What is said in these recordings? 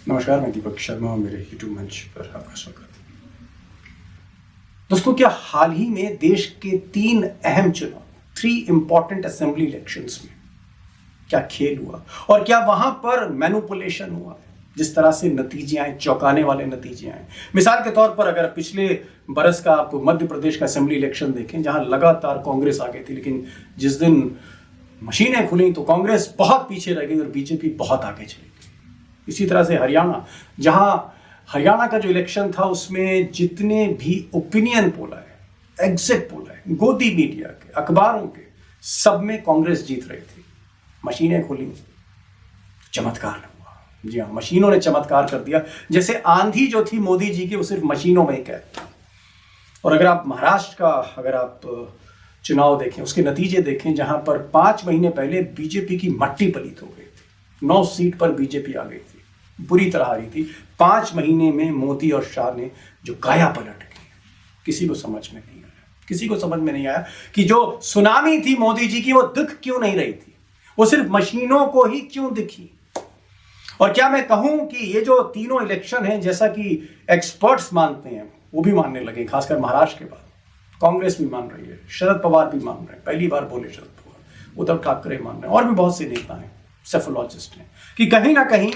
नमस्कार, मैं दीपक शर्मा और मेरे यूट्यूब मंच पर आपका स्वागत है। दोस्तों, क्या हाल ही में देश के 3 अहम चुनाव, 3 इंपॉर्टेंट असेंबली इलेक्शंस में क्या खेल हुआ और क्या वहां पर मैनिपुलेशन हुआ? जिस तरह से नतीजे आए, चौंकाने वाले नतीजे आए। मिसाल के तौर पर अगर पिछले बरस का आप मध्य प्रदेश का असेंबली इलेक्शन देखें, जहां लगातार कांग्रेस आगे थी, लेकिन जिस दिन मशीनें खुली तो कांग्रेस बहुत पीछे रह गई और बीजेपी बहुत आगे चली गई। इसी तरह से हरियाणा, जहां हरियाणा का जो इलेक्शन था उसमें जितने भी ओपिनियन पोल है, एग्जिट पोल है, गोदी मीडिया के, अखबारों के, सब में कांग्रेस जीत रही थी। मशीनें खुली, चमत्कार हुआ। जी हाँ, मशीनों ने चमत्कार कर दिया। जैसे आंधी जो थी मोदी जी की, वो सिर्फ मशीनों में ही कैद था। और अगर आप महाराष्ट्र का चुनाव देखें, उसके नतीजे देखें, जहां पर 5 महीने पहले बीजेपी की मट्टी पलीत हो गई थी, 9 सीट पर बीजेपी आ गई थी, बुरी तरह हारी थी। 5 महीने में मोदी और शाह ने जो काया पलट की, किसी को समझ में नहीं आया। किसी को समझ में नहीं आया कि जो सुनामी थी मोदी जी की, वो दिख क्यों नहीं रही थी, वो सिर्फ मशीनों को ही क्यों दिखी। और क्या मैं कहूं कि ये जो तीनों इलेक्शन हैं, जैसा कि एक्सपर्ट्स मानते हैं, वो भी मानने लगे, खासकर महाराष्ट्र के बाद कांग्रेस भी मान रही है, शरद पवार भी मान रहे हैं। पहली बार बोले शरद पवार, उद्धव ठाकरे मान रहे हैं, और भी बहुत से नेता हैं, सेफोलॉजिस्ट हैं, कि कहीं ना कहीं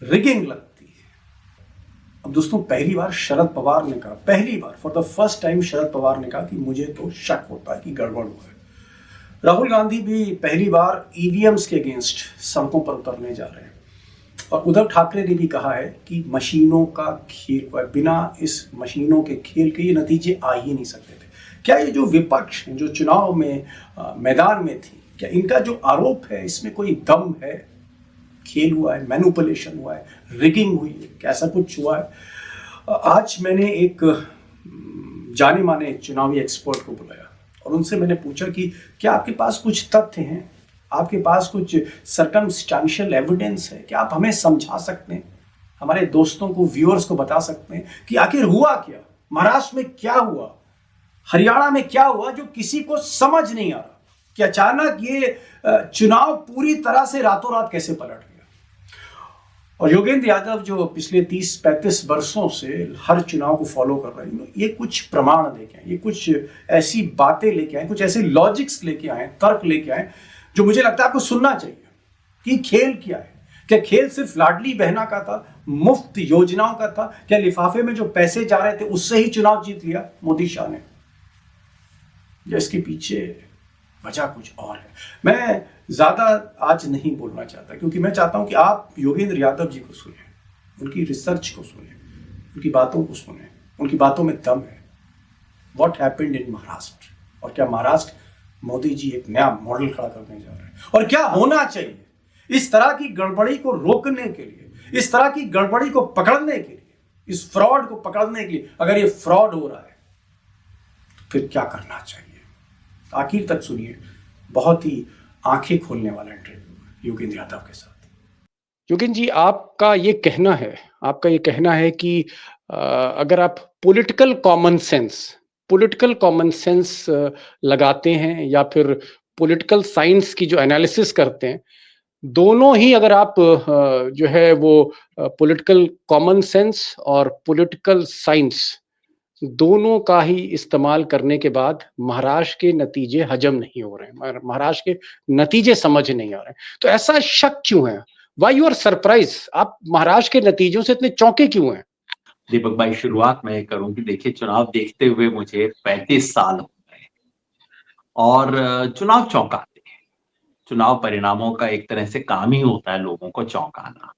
रिगिंग लगती है। अब दोस्तों, पहली बार शरद पवार ने कहा, पहली बार for the first time Sharad Pawar ने कहा कि मुझे तो शक होता है कि गड़बड़ हुआ है। राहुल गांधी भी पहली बार ईवीएम्स के अगेंस्ट सड़कों पर उतरने जा रहे हैं। और उद्धव ठाकरे ने भी कहा है कि मशीनों का खेल हुआ है, बिना इस मशीनों के खेल के ये नतीजे आ ही नहीं सकते थे। क्या ये जो विपक्ष है, जो चुनाव में मैदान में थी, क्या इनका जो आरोप है इसमें कोई दम है? खेल हुआ है, मैनिपुलेशन हुआ है, रिगिंग हुई है, क्या ऐसा कुछ हुआ है? आज मैंने एक जाने माने चुनावी एक्सपर्ट को बुलाया और उनसे मैंने पूछा कि क्या आपके पास कुछ तथ्य हैं, आपके पास कुछ सर्कमस्टेंशियल एविडेंस है, क्या आप हमें समझा सकते हैं, हमारे दोस्तों को, व्यूअर्स को बता सकते हैं कि आखिर हुआ क्या, महाराष्ट्र में क्या हुआ, हरियाणा में क्या हुआ, जो किसी को समझ नहीं आ रहा कि अचानक ये चुनाव पूरी तरह से रातों रात कैसे पलट गया। और योगेंद्र यादव, जो पिछले 30-35 वर्षों से हर चुनाव को फॉलो कर रहे हैं, ये कुछ प्रमाण लेके आए, ये कुछ ऐसी बातें लेके आए, कुछ ऐसे लॉजिक्स लेके आए, तर्क लेके आए, जो मुझे लगता है आपको सुनना चाहिए कि खेल क्या है। क्या खेल सिर्फ लाडली बहना का था, मुफ्त योजनाओं का था? क्या लिफाफे में जो पैसे जा रहे थे उससे ही चुनाव जीत लिया मोदी शाह ने? या इसके पीछे वजह कुछ और है? मैं ज्यादा आज नहीं बोलना चाहता, क्योंकि मैं चाहता हूं कि आप योगेंद्र यादव जी को सुने, उनकी रिसर्च को सुने, उनकी बातों को सुने, उनकी बातों में दम है। व्हाट हैपेंड इन महाराष्ट्र, और क्या महाराष्ट्र मोदी जी एक नया मॉडल खड़ा करने जा रहे हैं, और क्या होना चाहिए इस तरह की गड़बड़ी को रोकने के लिए, इस तरह की गड़बड़ी को पकड़ने के लिए, इस फ्रॉड को पकड़ने के लिए। अगर ये फ्रॉड हो रहा है तो फिर क्या करना चाहिए? आखिर तक सुनिए, बहुत ही आंखें खोलने वाला इंटरव्यू योगेंद्र यादव के साथ। योगेंद्र जी, आपका ये कहना है कि अगर आप पॉलिटिकल कॉमन सेंस लगाते हैं या फिर पॉलिटिकल साइंस की जो एनालिसिस करते हैं, दोनों ही अगर आप जो है वो पॉलिटिकल कॉमन सेंस और पॉलिटिकल साइंस दोनों का ही इस्तेमाल करने के बाद महाराष्ट्र के नतीजे हजम नहीं हो रहे हैं, महाराष्ट्र के नतीजे समझ नहीं आ रहे हैं, तो ऐसा शक क्यों है? Why you are surprise? आप महाराष्ट्र के नतीजों से इतने चौंके क्यों हैं? दीपक भाई, शुरुआत मैं करूं कि देखिए, चुनाव देखते हुए मुझे 35 साल हो गए और चुनाव चौंकाते हैं। चुनाव परिणामों का एक तरह से काम ही होता है लोगों को चौंकाना।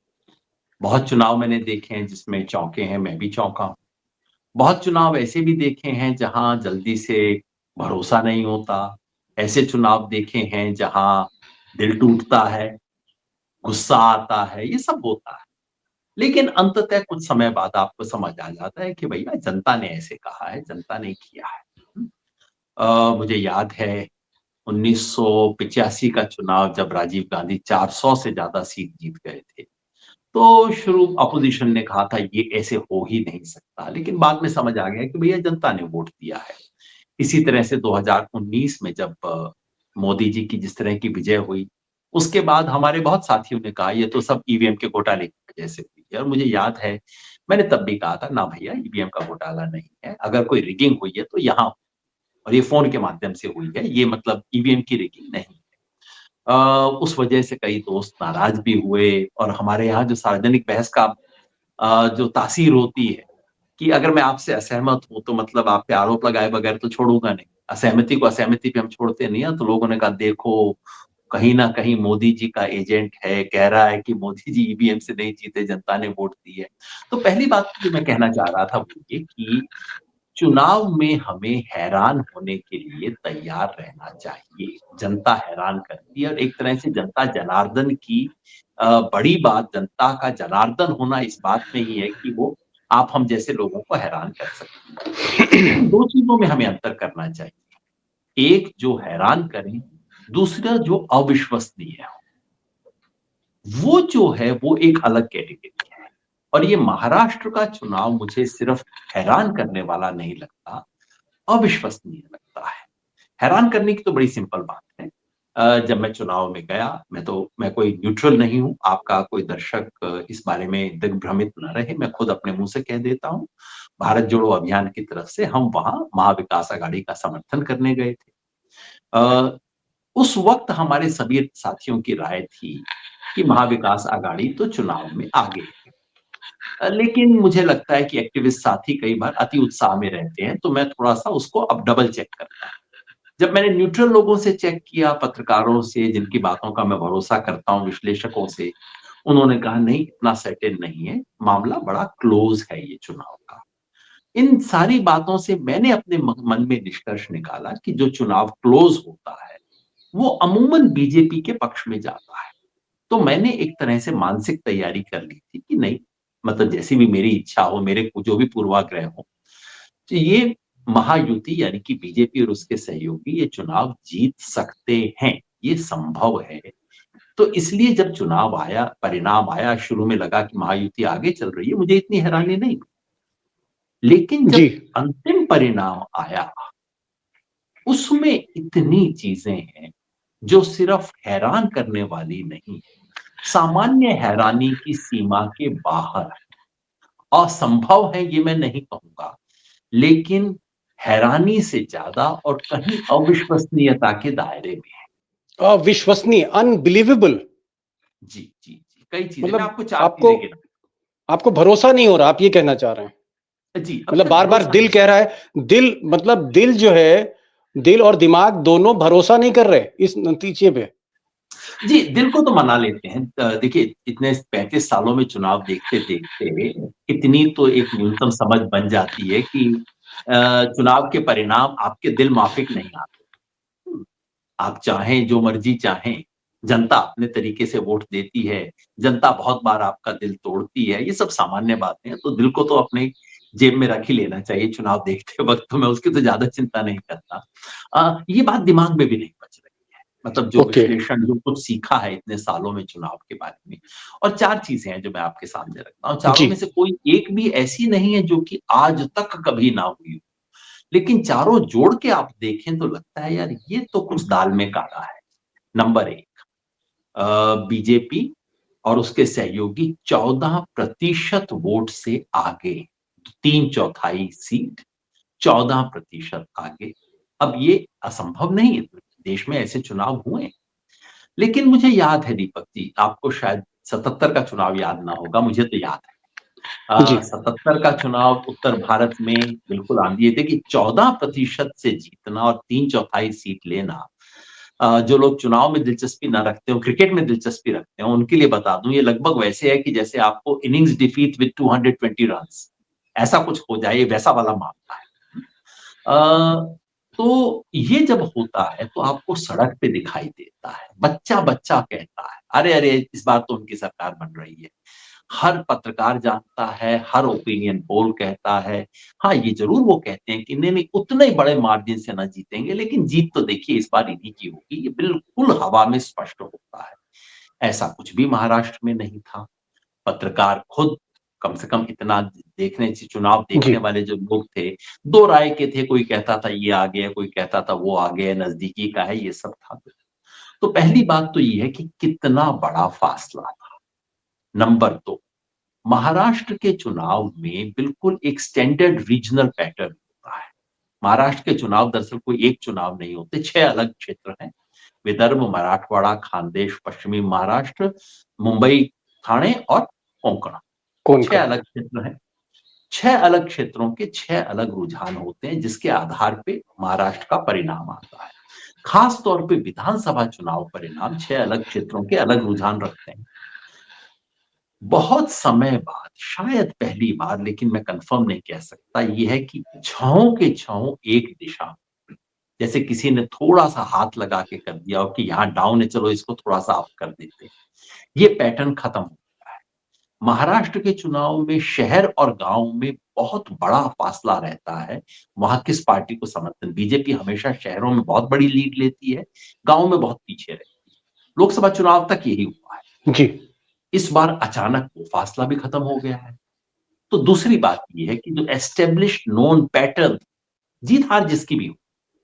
बहुत चुनाव मैंने देखे हैं जिसमें चौंके हैं, मैं भी चौंका हूं। बहुत चुनाव ऐसे भी देखे हैं जहां जल्दी से भरोसा नहीं होता। ऐसे चुनाव देखे हैं जहां दिल टूटता है, गुस्सा आता है, ये सब होता है। लेकिन अंततः कुछ समय बाद आपको समझ आ जाता है कि भैया जनता ने ऐसे कहा है, जनता ने किया है। मुझे याद है 1985 का चुनाव, जब राजीव गांधी 400 से ज्यादा सीट जीत गए थे, तो शुरू अपोजिशन ने कहा था ये ऐसे हो ही नहीं सकता, लेकिन बाद में समझ आ गया कि भैया जनता ने वोट दिया है। इसी तरह से 2019 में जब मोदी जी की जिस तरह की विजय हुई, उसके बाद हमारे बहुत साथियों ने कहा ये तो सब ईवीएम के घोटाले की वजह से हुई। हुई है। और मुझे याद है मैंने तब भी कहा था, ना भैया ईवीएम का घोटाला नहीं है, अगर कोई रिगिंग हुई है तो यहाँ, और ये फ़ोन के माध्यम से हुई है, ये मतलब ईवीएम की रिगिंग नहीं है। उस वजह से कई दोस्त नाराज़ भी हुए, और हमारे यहाँ जो सार्वजनिक बहस का जो तासीर होती है कि अगर मैं आपसे असहमत हूँ तो मतलब आप पे आरोप लगाए बगैर तो छोड़ूँगा नहीं। असहमति को असहमति पे हम छोड़ते नहीं हैं। तो लोगों ने कहा देखो, कहीं न कहीं मोदी जी का एजेंट है, कह रहा है कि मोदी जी ईवीएम से नहीं जीते, जनता ने वोट दी है। तो पहली बात जो मैं कहना चाह रहा था वो ये कि चुनाव में हमें हैरान होने के लिए तैयार रहना चाहिए। जनता हैरान करती है, और एक तरह से जनता जनार्दन की बड़ी बात, जनता का जनार्दन होना इस बात में ही है कि वो आप हम जैसे लोगों को हैरान कर सकती है। लेकिन 2 चीज़ों में हमें अंतर करना चाहिए। एक जो हैरान करे, दूसरा जो अविश्वसनीय हो। वो जो है वो एक अलग कैटेगरी है। और ये महाराष्ट्र का चुनाव मुझे सिर्फ हैरान करने वाला नहीं लगता, अविश्वसनीय लगता है। हैरान करने की तो बड़ी सिंपल बात है। जब मैं चुनाव में गया, मैं कोई न्यूट्रल नहीं हूँ, आपका कोई दर्शक इस बारे में दिग्भ्रमित ना रहे, मैं खुद अपने मुँह से कह देता हूँ। भारत जोड़ो अभियान की तरफ से हम वहाँ महाविकास आघाड़ी का समर्थन करने गए थे। अ, उस वक़्त हमारे सभी साथियों की राय थी कि महाविकास आघाड़ी तो चुनाव में आगे है। लेकिन मुझे लगता है कि एक्टिविस्ट साथी कई बार अति उत्साह में रहते हैं, तो मैं थोड़ा-सा उसको अब डबल चेक करता हूँ। जब मैंने न्यूट्रल लोगों से चेक किया, पत्रकारों से, जिनकी बातों का मैं भरोसा करता हूँ, विश्लेषकों से, उन्होंने कहा नहीं, इतना सर्टेन नहीं है, मामला बड़ा क्लोज़ है ये चुनाव का। इन सारी बातों से मैंने अपने मन में निष्कर्ष निकाला कि जो चुनाव क्लोज़ होता है, वो अमूमन बीजेपी के पक्ष में जाता है। तो मैंने एक तरह से मानसिक तैयारी कर ली थी कि नहीं, मतलब जैसी भी मेरी इच्छा हो, मेरे जो भी पूर्वाग्रह हो, तो ये महायुति यानी कि बीजेपी और उसके सहयोगी ये चुनाव जीत सकते हैं, ये संभव है। तो इसलिए जब चुनाव आया, परिणाम आया, शुरू में लगा कि महायुति आगे चल रही है, मुझे इतनी हैरानी नहीं हुई। लेकिन जी। जब अंतिम परिणाम आया, उसमें इतनी चीज़ें हैं, जो सिर्फ हैरान करने वाली नहीं, सामान्य हैरानी की सीमा के बाहर है। असंभव है ये मैं नहीं कहूँगा, लेकिन हैरानी से ज़्यादा और कहीं अविश्वसनीयता के दायरे में है। अविश्वसनीय, अनबिलीवेबल। जी, जी, जी। कई चीज़ें, मैं मतलब आपको 4 आपको चीज़ें गिना। आपको भरोसा नहीं हो रहा, आप ये कहना चाह रहे हैं? जी, अभी मतलब तक बार-बार भरोसा दिल नहीं। कह रहा है, दिल मतलब दिल जो है, दिल और दिमाग दोनों भरोसा नहीं कर रहे इस नतीजे पे। जी, दिल को तो मना लेते हैं। देखिए, इतने 35 सालों में चुनाव देखते-देखते इतनी तो एक न्यूनतम समझ बन जाती है कि चुनाव के परिणाम आपके दिल माफ़िक नहीं आते। हुँ, आप चाहें, जो मर्ज़ी चाहें, जनता अपने तरीके से वोट देती है, जनता बहुत बार आपका दिल तोड़ती है, ये सब सामान्य बातें हैं, तो दिल को तो अपने जेब में रख ही लेना चाहिए चुनाव देखते वक़्त, तो मैं उसकी तो ज़्यादा चिंता नहीं करता। ये बात दिमाग में भी नहीं बच रही है, मतलब जो ओके। विश्लेषण, जो कुछ सीखा है इतने सालों में चुनाव के बारे में। और 4 चीज़ें हैं जो मैं आपके सामने रखता हूँ, चारों जी। में से कोई एक भी ऐसी नहीं है जो कि आज तक कभी ना हुई हो। लेकिन चारों जोड़ के आप देखें तो लगता है यार ये तो कुछ दाल में काला है। नंबर 1, बीजेपी और उसके सहयोगी 14% वोट से आगे, 3/4 सीट, 14% आगे। अब ये असंभव नहीं है, देश में ऐसे चुनाव हुए हैं। लेकिन मुझे याद है दीपक जी, आपको शायद 77 का चुनाव याद ना होगा, मुझे तो याद है। जी। 77 का चुनाव उत्तर भारत में बिल्कुल आंधी, ये देखिए 14% से जीतना और 3/4 सीट लेना। जो लोग चुनाव में दिलचस्पी ना रखते हो, क्रिकेट में दिलचस्पी रखते हो, उनके लिए बता दूँ ये लगभग वैसे है कि जैसे आपको इनिंग्स डिफीट विथ 220 रन्स, ऐसा कुछ हो जाए, वैसा वाला मामला है। तो ये जब होता है तो आपको सड़क पे दिखाई देता है, बच्चा-बच्चा कहता है, "अरे! अरे! इस बार तो उनकी सरकार बन रही है।" हर पत्रकार जानता है, हर ओपिनियन पोल कहता है। हाँ, ये ज़रूर वो कहते हैं कि नहीं-नहीं उतने बड़े मार्जिन से ना जीतेंगे, लेकिन जीत तो देखिए इस बार इन्हीं की होगी, ये बिल्कुल हवा में स्पष्ट होता है। ऐसा कुछ भी महाराष्ट्र में नहीं था। पत्रकार खुद कम से कम इतना देखने से, चुनाव जी। देखने वाले जो लोग थे, 2 राय के थे, कोई कहता था ये आ गया, कोई कहता था वो आ गया, नज़दीकी का है, ये सब था। तो पहली बात तो ये है कि कितना बड़ा फासला था। नंबर 2, महाराष्ट्र के चुनाव में बिल्कुल एक स्टैंडर्ड रीजनल पैटर्न होता है। महाराष्ट्र के चुनाव दरअसल कोई एक चुनाव नहीं होते, 6 अलग क्षेत्र हैं। विदर्भ, मराठवाड़ा, खानदेश, पश्चिमी महाराष्ट्र, मुंबई, ठाणे और कोंकण। कौन 6 का? अलग क्षेत्र हैं। 6 अलग क्षेत्रों के 6 अलग रुझान होते हैं, जिसके आधार पे महाराष्ट्र का परिणाम आता है। खास तौर पे विधानसभा चुनाव परिणाम 6 अलग क्षेत्रों के अलग रुझान रखते हैं। बहुत समय बाद, शायद पहली बार, लेकिन मैं कंफर्म नहीं कह सकता, ये है कि छहों के छहों एक दिशा, जैसे किसी ने थोड़ा-सा हाथ लगा के कर दिया हो कि यहाँ डाउन है, चलो इसको थोड़ा-सा अप कर देते हैं। ये पैटर्न खत्म हो गया है। महाराष्ट्र के चुनाव में शहर और गाँव में बहुत बड़ा फासला रहता है, वहाँ किस पार्टी को समर्थन। बीजेपी हमेशा शहरों में बहुत बड़ी लीड लेती है, गाँव में बहुत पीछे रहती है। लोकसभा चुनाव तक यही हुआ है। जी। इस बार अचानक वो फासला भी खत्म हो गया है। तो दूसरी बात ये है कि जो एस्टेब्लिश्ड नोन पैटर्न, जीत-हार जिसकी भी हो,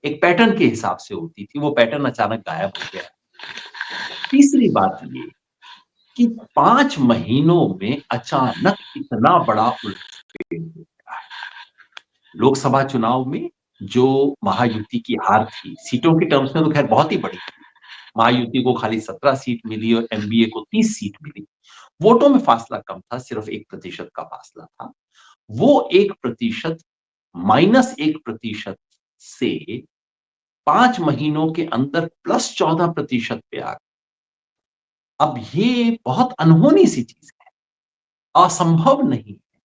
एक पैटर्न के हिसाब से होती थी, वो पैटर्न अचानक गायब हो गया है। तीसरी बात ये कि 5 महीनों में अचानक इतना बड़ा उलटफेर हो गया है। लोकसभा चुनाव में जो महायुति की हार थी, सीटों के टर्म्स में तो खैर बहुत ही बड़ी थी। महायुति को खाली 17 सीट मिली और एनडीए को 30 सीट मिली। वोटों में फासला कम था, सिर्फ 1% का फासला था। वो 1% -1% से 5 महीनों के अंदर +14% पे आ गया। अब ये बहुत अनहोनी सी चीज़ है, असंभव नहीं है।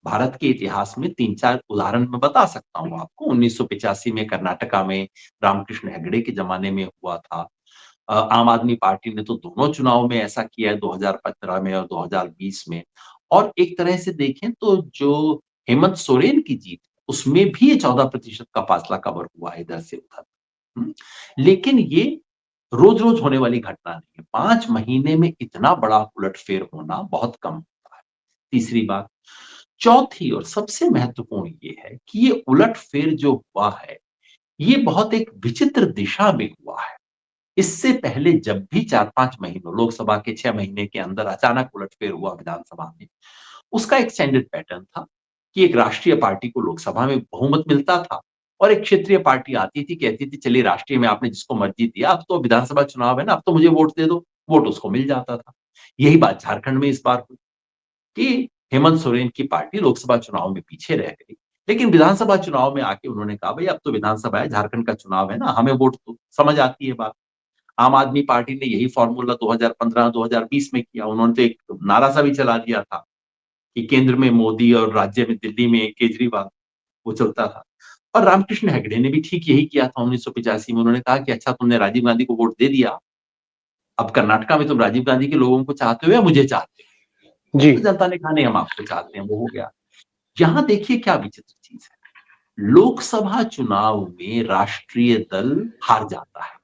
भारत के इतिहास में 3-4 उदाहरण मैं बता सकता हूँ आपको। 1985 में कर्नाटका में रामकृष्ण हेगड़े के ज़माने में हुआ था। आम आदमी पार्टी ने तो दोनों चुनाव में ऐसा किया है, 2015 में और 2020 में। और एक तरह से देखें तो जो हेमंत सोरेन की जीत, उसमें भी ये 14% का फासला कवर हुआ है इधर से उधर। लेकिन ये रोज-रोज होने वाली घटना नहीं है। 5 महीने में इतना बड़ा उलटफेर होना बहुत कम होता है। तीसरी बात, चौथी और सबसे महत्वपूर्ण ये है कि ये उलटफेर जो हुआ है, ये बहुत एक विचित्र दिशा में हुआ है। इससे पहले जब भी 4-5 महीनों, लोकसभा के 6 महीने के अंदर अचानक उलटफेर हुआ विधानसभा में, उसका एक स्टैंडर्ड पैटर्न था कि एक राष्ट्रीय पार्टी को लोकसभा में बहुमत मिलता था और एक क्षेत्रीय पार्टी आती थी, कहती थी चलिए राष्ट्रीय में आपने जिसको मर्जी दिया, अब तो विधानसभा चुनाव है ना, अब तो मुझे वोट दे दो, वोट उसको मिल जाता था। यही बात झारखंड में इस बार हुई कि हेमंत सोरेन की पार्टी लोकसभा चुनाव में पीछे रह गई, लेकिन विधानसभा चुनाव में आके उन्होंने कहा भाई अब तो विधानसभा है, झारखंड का चुनाव है ना, हमें वोट दो। समझ आती है बात। आम आदमी पार्टी ने यही फॉर्मूला 2015-2020 में किया। उन्होंने तो एक नारा सा भी चला दिया था कि केंद्र में मोदी और राज्य में दिल्ली में केजरीवाल, वो चलता था। और रामकृष्ण हेगड़े ने भी ठीक यही किया था 1985 में। उन्होंने कहा कि अच्छा तुमने राजीव गांधी को वोट दे दिया, अब कर्नाटका में तुम राजीव गांधी के लोगों को चाहते हो या मुझे चाहते हो? जी। तो जनता ने कहा नहीं हम आपको चाहते हैं, वो हो गया। यहाँ देखिए क्या विचित्र चीज है। लोकसभा चुनाव में राष्ट्रीय दल हार जाता है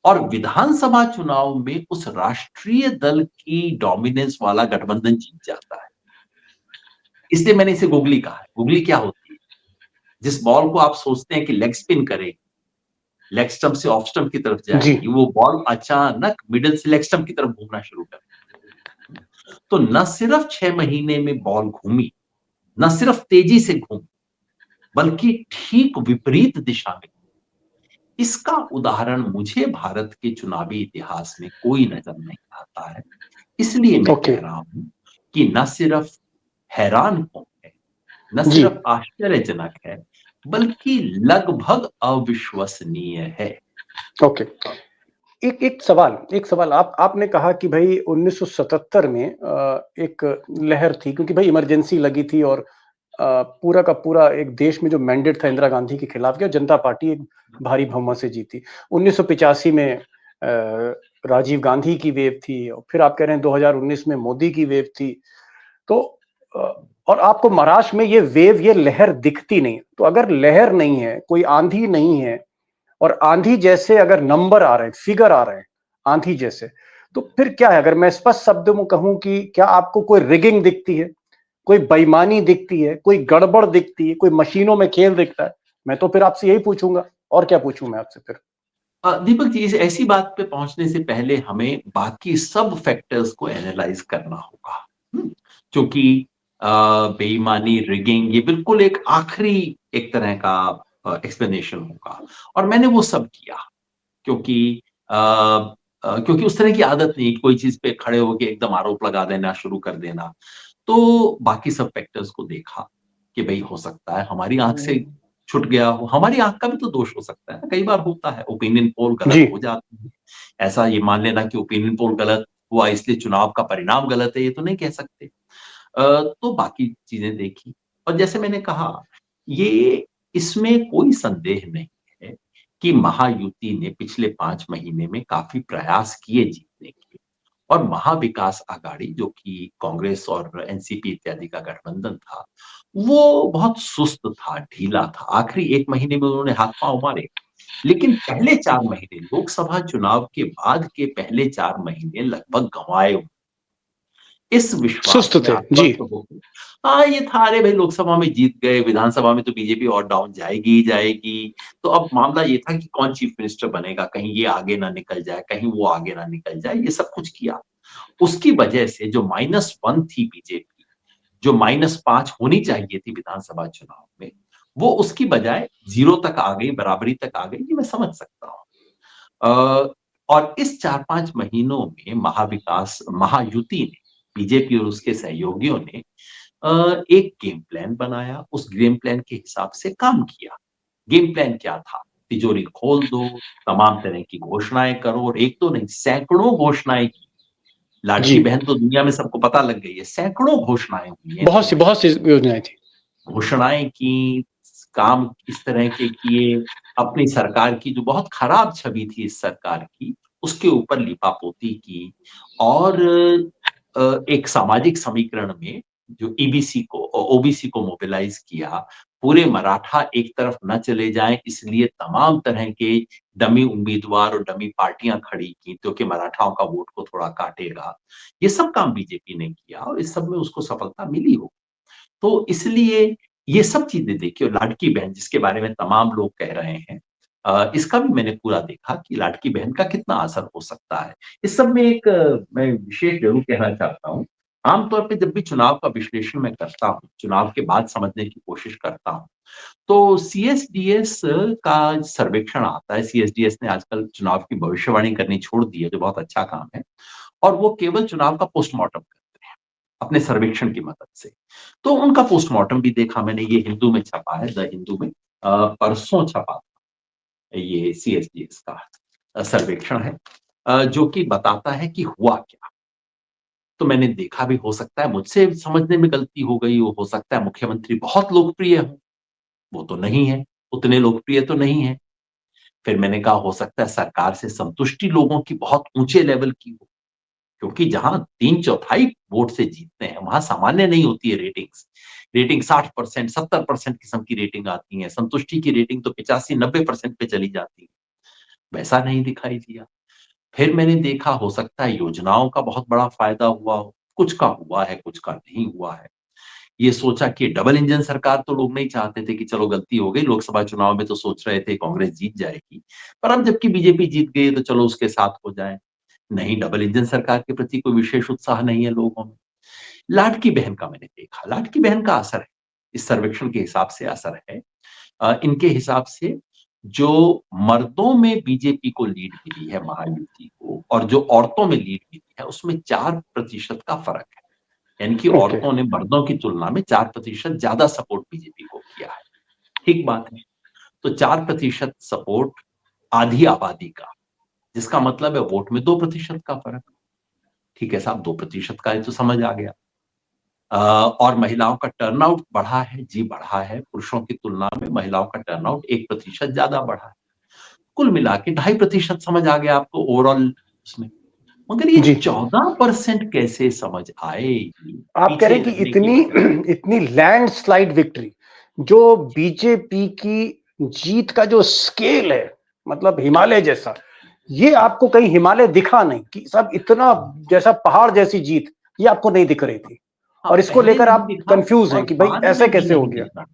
और विधानसभा चुनाव में उस राष्ट्रीय दल की डोमिनेंस वाला गठबंधन जीत जाता है। इसलिए मैंने इसे गुगली कहा है। गुगली क्या होती है? जिस बॉल को आप सोचते हैं कि लेग स्पिन करेगी, लेग स्टंप से ऑफ स्टंप की तरफ जी। जाएगी, वो बॉल अचानक मिडल से लेग स्टंप की तरफ घूमना शुरू कर देती है। तो न सिर्फ 6 महीने में बॉल घूमी, न सिर्फ तेजी से घूमी, बल्कि ठीक विपरीत दिशा में। इसका उदाहरण मुझे भारत के चुनावी इतिहास में कोई नजर नहीं आता है। इसलिए मैं ओके। कह रहा हूं कि न सिर्फ हैरान कौन है, न जी। सिर्फ आश्चर्यजनक है, बल्कि लगभग अविश्वसनीय है। ओके। एक सवाल आपने कहा कि भाई 1977 में एक लहर थी क्योंकि भाई इमरजेंसी लगी थी और पूरा का पूरा एक देश में जो मैंडेट था इंदिरा गांधी के खिलाफ किया, जनता पार्टी एक भारी बहुमत से जीती। 1985 में राजीव गांधी की वेव थी और फिर आप कह रहे हैं 2019 में मोदी की वेव थी। तो अ, और आपको महाराष्ट्र में ये वेव, ये लहर दिखती नहीं। तो अगर लहर नहीं है, कोई आंधी नहीं है और आंधी जैसे अगर नंबर आ रहे हैं, फिगर आ रहे हैं आंधी जैसे, तो फिर क्या है? अगर मैं स्पष्ट शब्दों में कहूं कि क्या आपको कोई रिगिंग दिखती है, कोई बेईमानी दिखती है, कोई गड़बड़ दिखती है, कोई मशीनों में खेल दिखता है? मैं तो फिर आपसे यही पूछूंगा, और क्या पूछूं मैं आपसे फिर? दीपक जी, इस ऐसी बात पे पहुंचने से पहले हमें बाकी सब फैक्टर्स को एनालाइज करना होगा। क्योंकि बेईमानी, रिगिंग, ये बिल्कुल एक आखिरी एक तरह का एक्सप्लेनेशन होगा। और मैंने वो सब किया क्योंकि क्योंकि उस तरह की आदत नहीं, कोई चीज पे खड़े होके एकदम आरोप लगा देना शुरू कर देना। तो बाकी सब फैक्टर्स को देखा कि भाई हो सकता है हमारी आंख से छूट गया हो, हमारी आंख का भी तो दोष हो सकता है ना, कई बार होता है, ओपिनियन पोल गलत जी। हो जाते हैं। ऐसा ये मान लेना कि ओपिनियन पोल गलत हुआ इसलिए चुनाव का परिणाम गलत है, ये तो नहीं कह सकते। तो बाकी चीजें देखी और जैसे मैंने कहा, ये इसमें कोई संदेह नहीं है कि महायुति ने पिछले 5 महीने में काफी प्रयास किए जीतने के, और महाविकास आघाड़ी जो कि कांग्रेस और एनसीपी इत्यादि का गठबंधन था, वो बहुत सुस्त था, ढीला था। आखिरी 1 महीने में उन्होंने हाथ पांव मारे, लेकिन पहले 4 महीने, लोकसभा चुनाव के बाद के पहले 4 महीने लगभग गंवाए। इस विश्वास सुस्त में थे जी। आश्वस्त होकर, हाँ, ये था, अरे भाई लोकसभा में जीत गए, विधानसभा में तो बीजेपी और डाउन जाएगी ही जाएगी। तो अब मामला ये था कि कौन चीफ मिनिस्टर बनेगा, कहीं ये आगे ना निकल जाए, कहीं वो आगे ना निकल जाए, ये सब कुछ किया। उसकी वजह से जो -1 थी बीजेपी, जो -5 होनी चाहिए थी विधानसभा चुनाव में, वो उसकी बजाय 0 तक आ गई, बराबरी तक आ गई, ये मैं समझ सकता हूँ। और इस 4-5 महीनों में महायुति ने, बीजेपी और उसके सहयोगियों ने एक गेम प्लान बनाया, उस गेम प्लान के हिसाब से काम किया। गेम प्लान क्या था? तिजोरी खोल दो, तमाम तरह की घोषणाएँ करो, और एक तो नहीं, सैकड़ों घोषणाएँ की। जी, लाडली बहन तो दुनिया में सबको पता लग गई है, सैकड़ों घोषणाएँ हुई हैं बहुत 2 सी महीने। बहुत सी योजनाएं थी। घोषणाएँ की, काम इस तरह के किए, अपनी सरकार की जो बहुत खराब छवि थी इस सरकार की, उसके ऊपर लीपापोती की, और एक सामाजिक समीकरण में जो ईबीसी को ओबीसी को मोबिलाइज़ किया, पूरे मराठा एक तरफ न चले जाएँ, इसलिए तमाम तरह के डमी उम्मीदवार और डमी पार्टियाँ खड़ी की, जो कि मराठाओं का वोट को थोड़ा काटेगा। ये सब काम बीजेपी ने किया और इस सब में उसको सफलता मिली हो। तो इसलिए ये सब चीज़ें देखी, और लाडकी बहन जिसके बारे में तमाम लोग कह रहे हैं, इसका भी मैंने पूरा देखा कि लाडकी बहन का कितना असर हो सकता है। इस सब में एक मैं विशेष ज़रूर कहना चाहता हूँ। आम तौर पे जब भी चुनाव का विश्लेषण मैं करता हूँ, चुनाव के बाद समझने की कोशिश करता हूँ, तो सीएसडीएस का सर्वेक्षण आता है। सीएसडीएस ने आजकल चुनाव की भविष्यवाणी करनी छोड़ दी है, जो बहुत अच्छा काम है, और वो केवल चुनाव का पोस्टमार्टम करते हैं, अपने सर्वेक्षण की मदद से। तो उनका पोस्टमार्टम भी देखा मैंने, ये हिंदू में छपा है, द हिंदू में परसों छपा था। ये सीएसडीएस का सर्वेक्षण है, जो कि बताता है कि हुआ क्या। तो मैंने देखा भी, हो सकता है मुझसे समझने में गलती हो गई हो सकता है मुख्यमंत्री बहुत लोकप्रिय हो, वो तो नहीं है, उतने लोकप्रिय तो नहीं है। फिर मैंने कहा हो सकता है सरकार से संतुष्टि लोगों की बहुत ऊँचे लेवल की हो, क्योंकि जहां 3/4 वोट से जीतते हैं, वहां सामान्य नहीं होती है रेटिंग्स। रेटिंग 60%, 70% किस्म की रेटिंग आती है, संतुष्टि की रेटिंग तो 85-90% पे चली जाती है। वैसा नहीं दिखाई दिया। फिर मैंने देखा हो सकता है योजनाओं का बहुत बड़ा फायदा हुआ हो, कुछ का हुआ है, कुछ का नहीं हुआ है। ये सोचा कि डबल इंजन सरकार तो लोग नहीं चाहते थे, कि चलो गलती हो गई, लोकसभा चुनाव में तो सोच रहे थे कांग्रेस जीत जाएगी, पर अब जबकि बीजेपी जीत गई है तो चलो उसके साथ हो जाए। नहीं, डबल इंजन सरकार के प्रति कोई विशेष उत्साह नहीं है लोगों में। लाडकी बहन का मैंने देखा, लाडकी बहन का असर है, इस सर्वेक्षण के हिसाब से असर है। इनके हिसाब से जो मर्दों में बीजेपी को लीड मिली है महायुति को, और जो औरतों में लीड मिली है, उसमें 4% का फ़र्क है। यानी कि ओके। औरतों ने मर्दों की तुलना में 4% ज़्यादा सपोर्ट बीजेपी को किया है। ठीक बात है। तो 4% सपोर्ट आधी आबादी का, जिसका मतलब है वोट में 2% का फ़र्क। ठीक है साहब, 2% का है तो समझ आ गया। और महिलाओं का टर्नआउट बढ़ा है, जी बढ़ा है। पुरुषों की तुलना में महिलाओं का टर्नआउट 1% ज़्यादा बढ़ा है। कुल मिला के 2.5% समझ आ गया आपको ओवरऑल उसमें। मगर ये जी, 14% कैसे समझ आएगी? आप कह रहे पीछे हैं कि रहने की इतनी वजह। इतनी लैंडस्लाइड विक्ट्री, जो बीजेपी की जीत का जो स्केल है, मतलब हिमालय जैसा, ये आपको कहीं हिमालय दिखा नहीं कि सब इतना जैसा पहाड़ जैसी जीत, ये आपको नहीं दिख रही थी, हाँ, और इसको पहले लेकर नहीं आप दिखा कंफ्यूज हैं और कि भाई बाद ऐसे में भी कैसे हो नहीं गया। दिखा।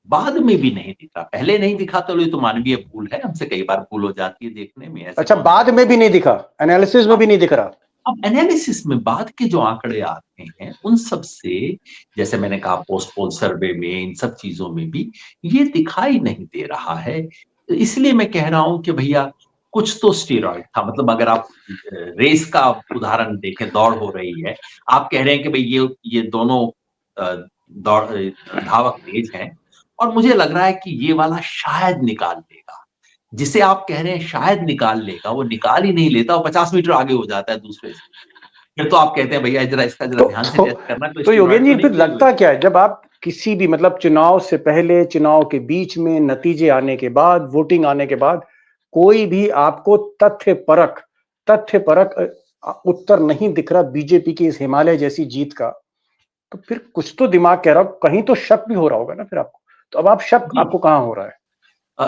बाद में भी नहीं दिखा। पहले नहीं दिखा तो ये तो मानवीय भूल है, हमसे कई बार भूल हो जाती है देखने में, ऐसे अच्छा, कौन-सी बाद बात में है। भी नहीं दिखा, एनालिसिस में अब भी नहीं दिख रहा। अब एनालिसिस में बाद के जो आंकड़े आते हैं उन सब से, जैसे मैंने कहा पोस्ट पोल सर्वे में, इन सब चीजों में भी ये दिखाई नहीं दे रहा है। इसलिए मैं कह रहा हूं कि भैया कुछ तो स्टेरॉइड था। मतलब अगर आप रेस का उदाहरण देखें, दौड़ हो रही है, आप कह रहे हैं कि भाई ये दोनों धावक तेज हैं, और मुझे लग रहा है कि ये वाला शायद निकाल लेगा। जिसे आप कह रहे हैं शायद निकाल लेगा, वो निकाल ही नहीं लेता, वो 50 मीटर आगे हो जाता है दूसरे से। फिर तो आप कहते हैं भैया जरा इसका जरा तो ध्यान से तो, टेस्ट करना, कोई तो योगेन स्टेरॉइड तो जी, नहीं फिर लिए हुए। लगता क्या है जब आप किसी भी, मतलब चुनाव से पहले, चुनाव के बीच में, नतीजे आने के बाद, वोटिंग आने के बाद, कोई भी आपको तथ्य परक उत्तर नहीं दिख रहा बीजेपी की इस हिमालय जैसी जीत का, तो फिर कुछ तो दिमाग कह रहा हो, कहीं तो शक भी हो रहा होगा ना फिर आपको। तो अब आप शक जी, आपको कहाँ हो रहा है?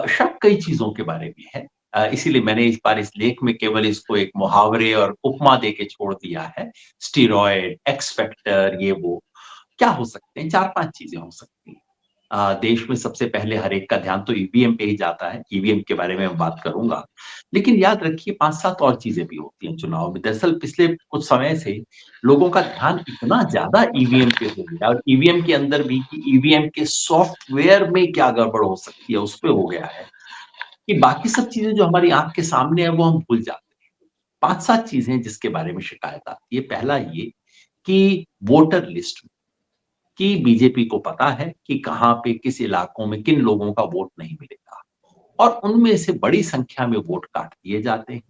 शक कई चीजों के बारे में है। इसीलिए मैंने इस बार इस लेख में केवल इसको एक मुहावरे और उपमा देके छोड़ दिया है। स्टीरॉयड, एक्स फैक्टर, ये वो क्या हो सकते हैं, 4-5 चीजें हो सकती हैं। देश में सबसे पहले हर एक का ध्यान तो ईवीएम पे ही जाता है। ईवीएम के बारे में मैं बात करूंगा, लेकिन याद रखिए 5-7 और चीजें भी होती हैं चुनाव में। दरअसल पिछले कुछ समय से लोगों का ध्यान इतना ज्यादा ईवीएम पे हो गया, और ईवीएम के अंदर भी कि ईवीएम के सॉफ्टवेयर में क्या गड़बड़ हो सकती है उस पे हो गया है, कि बाकी सब चीजें जो हमारी आंख के सामने है वो हम भूल जाते हैं। 5-7 चीजें जिसके बारे में शिकायत आती है। पहला ये कि वोटर लिस्ट, कि बीजेपी को पता है कि कहाँ पे किस इलाकों में किन लोगों का वोट नहीं मिलेगा, और उनमें से बड़ी संख्या में वोट काट दिए जाते हैं।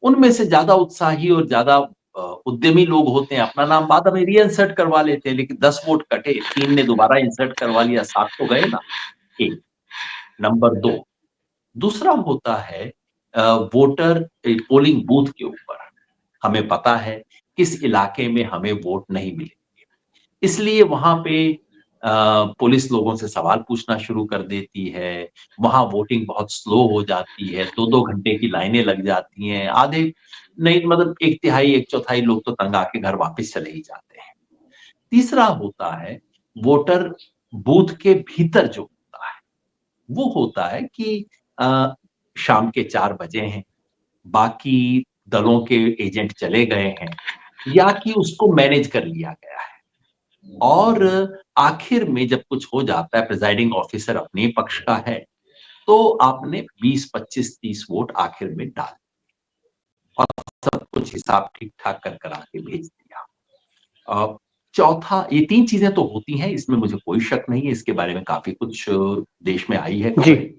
उनमें से ज्यादा उत्साही और ज्यादा उद्यमी लोग होते हैं, अपना नाम बाद में री-इंसर्ट करवा लेते हैं, लेकिन 10 वोट कटे, 3 ने दोबारा इंसर्ट करवा लिया, 7 तो गए ना। एक नंबर 2, दूसरा होता है वोटर पोलिंग बूथ के ऊपर हमें पता है किस इलाके में हमें वोट नहीं मिले, इसलिए वहां पे पुलिस लोगों से सवाल पूछना शुरू कर देती है। वहां वोटिंग बहुत स्लो हो जाती है, 2-2 घंटे की लाइनें लग जाती हैं। आधे नहीं, मतलब एक तिहाई, एक चौथाई लोग तो तंग आके घर वापस चले ही जाते हैं। तीसरा होता है वोटर बूथ के भीतर जो होता है, वो होता है कि अ, शाम के 4 बजे हैं, बाकी दलों के एजेंट चले गए हैं, या कि उसको मैनेज कर लिया गया है, और आखिर में जब कुछ हो जाता है, प्रिजाइडिंग ऑफिसर अपने पक्ष का है, तो आपने 20, 25, 30 वोट आखिर में डाल, और सब कुछ हिसाब ठीक-ठाक कर करा के भेज दिया। चौथा, ये 3 चीज़ें तो होती हैं, इसमें मुझे कोई शक नहीं है, इसके बारे में काफ़ी कुछ देश में आई है जी। खबरें।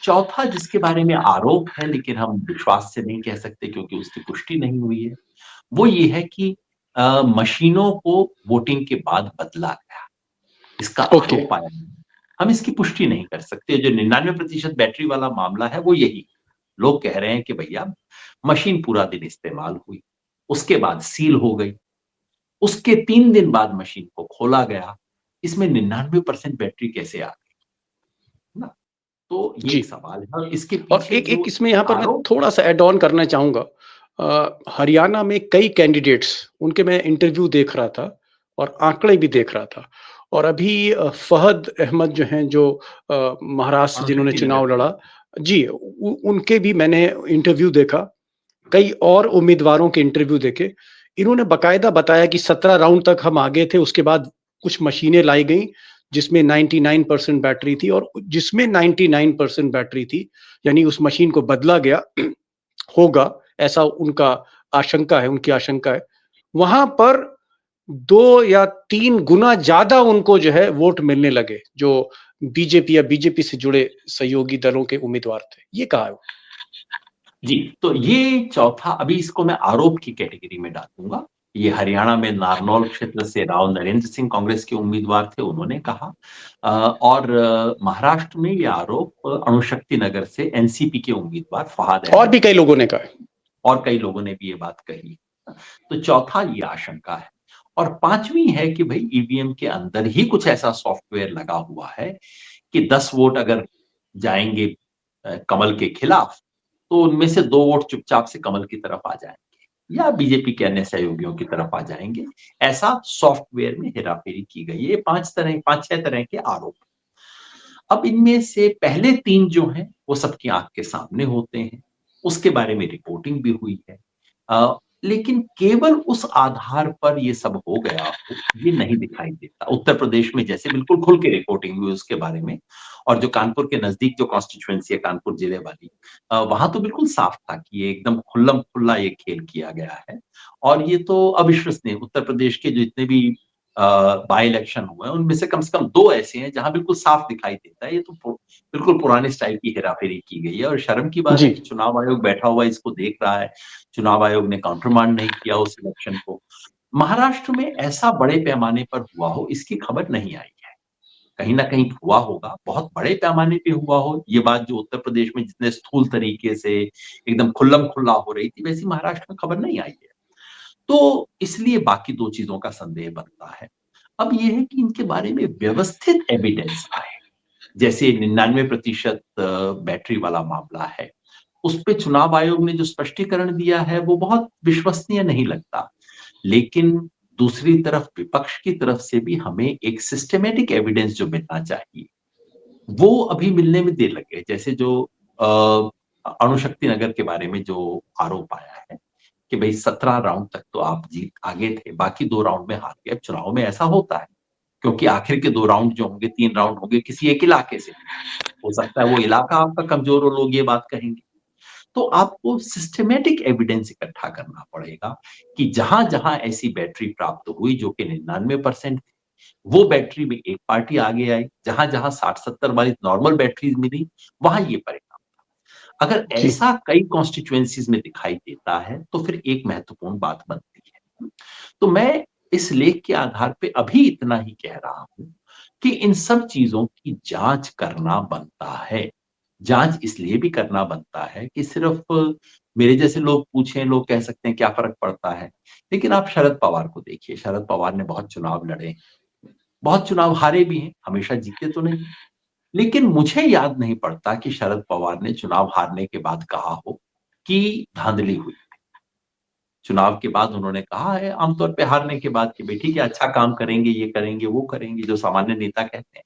चौथा जिसके बारे में आरोप है, लेकिन हम विश्वास से नहीं कह सकते क्योंकि उसकी पुष्टि नहीं हुई है, वो ये है कि मशीनों को वोटिंग के बाद बदला गया। इसका ओके। आरोप आया है। हम इसकी पुष्टि नहीं कर सकते। जो 99% बैटरी वाला मामला है वो यही। लोग कह रहे हैं कि भैया मशीन पूरा दिन इस्तेमाल हुई, उसके बाद सील हो गई, उसके 3 दिन बाद मशीन को खोला गया। इसमें 99% बैटरी कैसे आ गई? है ना? तो ये जी। एक सवाल है, और इसके और पीछे एक जो एक इसमें यहाँ पर मैं आरोप। थोड़ा-सा ऐड ऑन करना चाहूँगा। हरियाणा में कई कैंडिडेट्स, उनके मैं इंटरव्यू देख रहा था और आंकड़े भी देख रहा था। और अभी फ़हद अहमद जो हैं, जो महाराष्ट्र से जिन्होंने अणुशक्ति नगर चुनाव से। लड़ा, जी, उ उनके भी मैंने इंटरव्यू देखा। कई और उम्मीदवारों के इंटरव्यू देखे। इन्होंने बाकायदा बताया कि 17 राउंड तक हम आगे थे, उसके बाद कुछ मशीनें लाई गईं, जिसमें 99% बैटरी थी, और जिसमें 99% बैटरी थी, यानी उस मशीन को बदला गया होगा, ऐसा उनका आशंका है, उनकी आशंका है। वहाँ पर 2 या 3 गुना ज़्यादा उनको जो है वोट मिलने लगे, जो बीजेपी या बीजेपी से जुड़े सहयोगी दलों के उम्मीदवार थे। ये कहा है वो। जी, तो ये चौथा, अभी इसको मैं आरोप की कैटेगरी में डालूँगा। ये हरियाणा में नारनौल क्षेत्र से राव नरेंद्र सिंह कांग्रेस के उम्मीदवार थे, उन्होंने कहा। और महाराष्ट्र में ये आरोप अणुशक्ति नगर से एनसीपी के उम्मीदवार फहाद और अहमद भी ने, कई लोगों ने कहा है। और कई लोगों ने भी ये बात कही। तो चौथा ये आशंका है, और 5वीं है कि भई ईवीएम के अंदर ही कुछ ऐसा सॉफ्टवेयर लगा हुआ है कि 10 वोट अगर जाएँगे कमल के खिलाफ, तो उनमें से 2 वोट चुपचाप से कमल की तरफ आ जाएँगे, या बीजेपी के अन्य सहयोगियों की तरफ आ जाएँगे। ऐसा सॉफ्टवेयर में हेराफेरी की गई है। ये 5-6 तरह के आरोप। अब इनमें से पहले 3 जो हैं, वो सबकी आँख के सामने होते हैं। उसके बारे में रिपोर्टिंग भी हुई है। लेकिन केवल उस आधार पर ये सब हो गया हो, ये नहीं दिखाई देता। उत्तर प्रदेश में जैसे बिल्कुल खुल के रिपोर्टिंग हुई उसके बारे में, और जो कानपुर के नजदीक जो कॉन्स्टिट्यूएंसी है कानपुर जिले वाली, वहां तो बिल्कुल साफ था कि ये एकदम खुल्लम खुल्ला ये खेल किया गया है। और ये तो अविश्वसनीय, उत्तर प्रदेश के जो जितने भी बाई इलेक्शन हुए हैं उनमें से कम 2 ऐसे हैं जहां बिल्कुल साफ दिखाई देता है ये तो बिल्कुल पुराने स्टाइल की हेराफेरी की गई है। और शर्म की बात जी। है कि चुनाव आयोग बैठा हुआ इसको देख रहा है, चुनाव आयोग ने काउंटरमांड नहीं किया उस इलेक्शन को। महाराष्ट्र में ऐसा बड़े पैमाने पर हुआ हो इसकी खबर नहीं आई है। कहीं न कहीं हुआ होगा, बहुत बड़े पैमाने पे हुआ हो, ये बात जो उत्तर प्रदेश में जितने स्थूल तरीके से एकदम खुल्लम-खुल्ला हो रही थी, वैसी महाराष्ट्र में खबर नहीं आई है। तो इसलिए बाकी 2 चीज़ों का संदेह बनता है। अब ये है कि इनके बारे में व्यवस्थित एविडेंस आए, जैसे 99% बैटरी वाला मामला है। उसपे चुनाव आयोग ने जो स्पष्टीकरण दिया है वो बहुत विश्वसनीय नहीं लगता। लेकिन दूसरी तरफ विपक्ष की तरफ से भी हमें एक सिस्टमैटिक एविडेंस जो मिलना चाहिए, वो अभी मिलने में देर लगे। जैसे जो अणुशक्ति नगर के बारे में जो आरोप आया है कि भई 17 राउंड तक तो आप जीत आगे थे, बाकी 2 राउंड में हार गए। अब चुनाव में ऐसा होता है, क्योंकि आखिर के 2 राउंड जो होंगे, 3 राउंड होंगे किसी एक इलाके से। हो सकता है वो इलाका आपका कमजोर हो, लोग ये बात कहेंगे। तो आपको सिस्टमैटिक एविडेंस इकट्ठा करना पड़ेगा कि जहां-जहां ऐसी बैटरी प्राप्त हुई जो कि 99% थी, वो बैटरी में एक पार्टी आगे आई, जहां-जहां 60-70 वाली नॉर्मल बैटरीज़ मिली, वहां ये परिणाम। अगर जी। ऐसा कई कॉन्स्टिट्यूएंसीज़ में दिखाई देता है, तो फिर एक महत्वपूर्ण बात बनती है। तो मैं इस लेख के आधार पे अभी इतना ही कह रहा हूं कि इन सब चीजों की जांच करना बनता है। जांच इसलिए भी करना बनता है कि सिर्फ मेरे जैसे लोग पूछें, लोग कह सकते हैं क्या फ़र्क पड़ता है? लेकिन आप शरद पवार को देखिए, शरद पवार ने बहुत चुनाव लड़े, बहुत चुनाव हारे भी हैं, हमेशा जीते तो नहीं। लेकिन मुझे याद नहीं पड़ता कि शरद पवार ने चुनाव हारने के बाद कहा हो कि धांधली हुई। चुनाव के बाद उन्होंने कहा है आमतौर पे हारने के बाद कि भई ठीक है, अच्छा काम करेंगे, ये करेंगे, वो करेंगे, जो सामान्य नेता कहते हैं।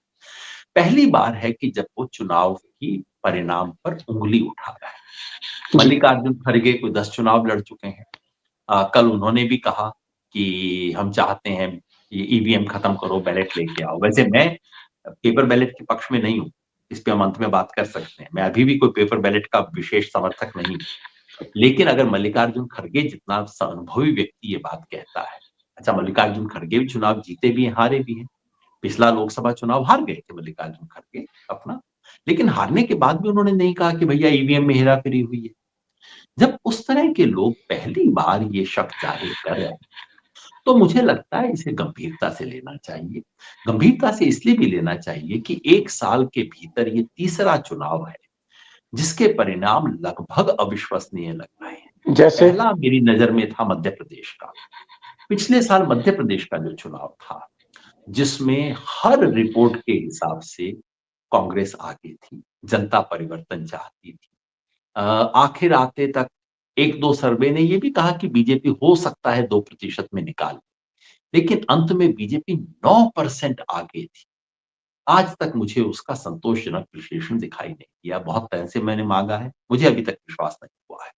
पहली बार है कि जब वो चुनाव की परिणाम पर उँगली उठा रहा है। जी। मल्लिकार्जुन खड़गे कोई 10 चुनाव लड़ चुके हैं। कल उन्होंने भी कहा कि हम चाहते हैं ये ईवीएम खत्म करो, बैलेट लेके आओ। वैसे मैं पेपर बैलेट के पक्ष में नहीं हूँ, इस पे हम अंत में बात कर सकते हैं। मैं अभी भी कोई पेपर बैलेट का विशेष समर्थक नहीं हूँ। लेकिन अगर मल्लिकार्जुन खड़गे जितना अनुभवी व्यक्ति ये बात कहता है, अच्छा मल्लिकार्जुन खड़गे भी चुनाव जीते भी हैं, हारे भी हैं। पिछला लोकसभा चुनाव हार गए थे मल्लिकार्जुन खड़गे अपना, लेकिन हारने के बाद भी उन्होंने नहीं कहा कि भैया ईवीएम में हेरा-फेरी हुई है। जब उस तरह के लोग पहली बार ये शक ज़ाहिर कर रहे हैं, तो मुझे लगता है इसे गंभीरता से लेना चाहिए। गंभीरता से इसलिए भी लेना चाहिए कि 1 साल के भीतर ये तीसरा चुनाव है, जिसके परिणाम लगभग अविश्वसनीय लग रहे हैं। जैसे? पहला मेरी नज़र में था मध्य प्रदेश का। पिछले साल मध्य प्रदेश का जो चुनाव था, जिसमें हर रिपोर्ट के हिसाब से कांग्रेस आगे थी, जनता परिवर्तन चाहती थी। आखिर आते तक 1-2 सर्वे ने ये भी कहा कि बीजेपी हो सकता है 2% में निकाल, लेकिन अंत में बीजेपी 9% आगे थी। आज तक मुझे उसका संतोषजनक विश्लेषण दिखाई नहीं दिया। बहुत तरह से मैंने माँगा है, मुझे अभी तक विश्वास नहीं हुआ है।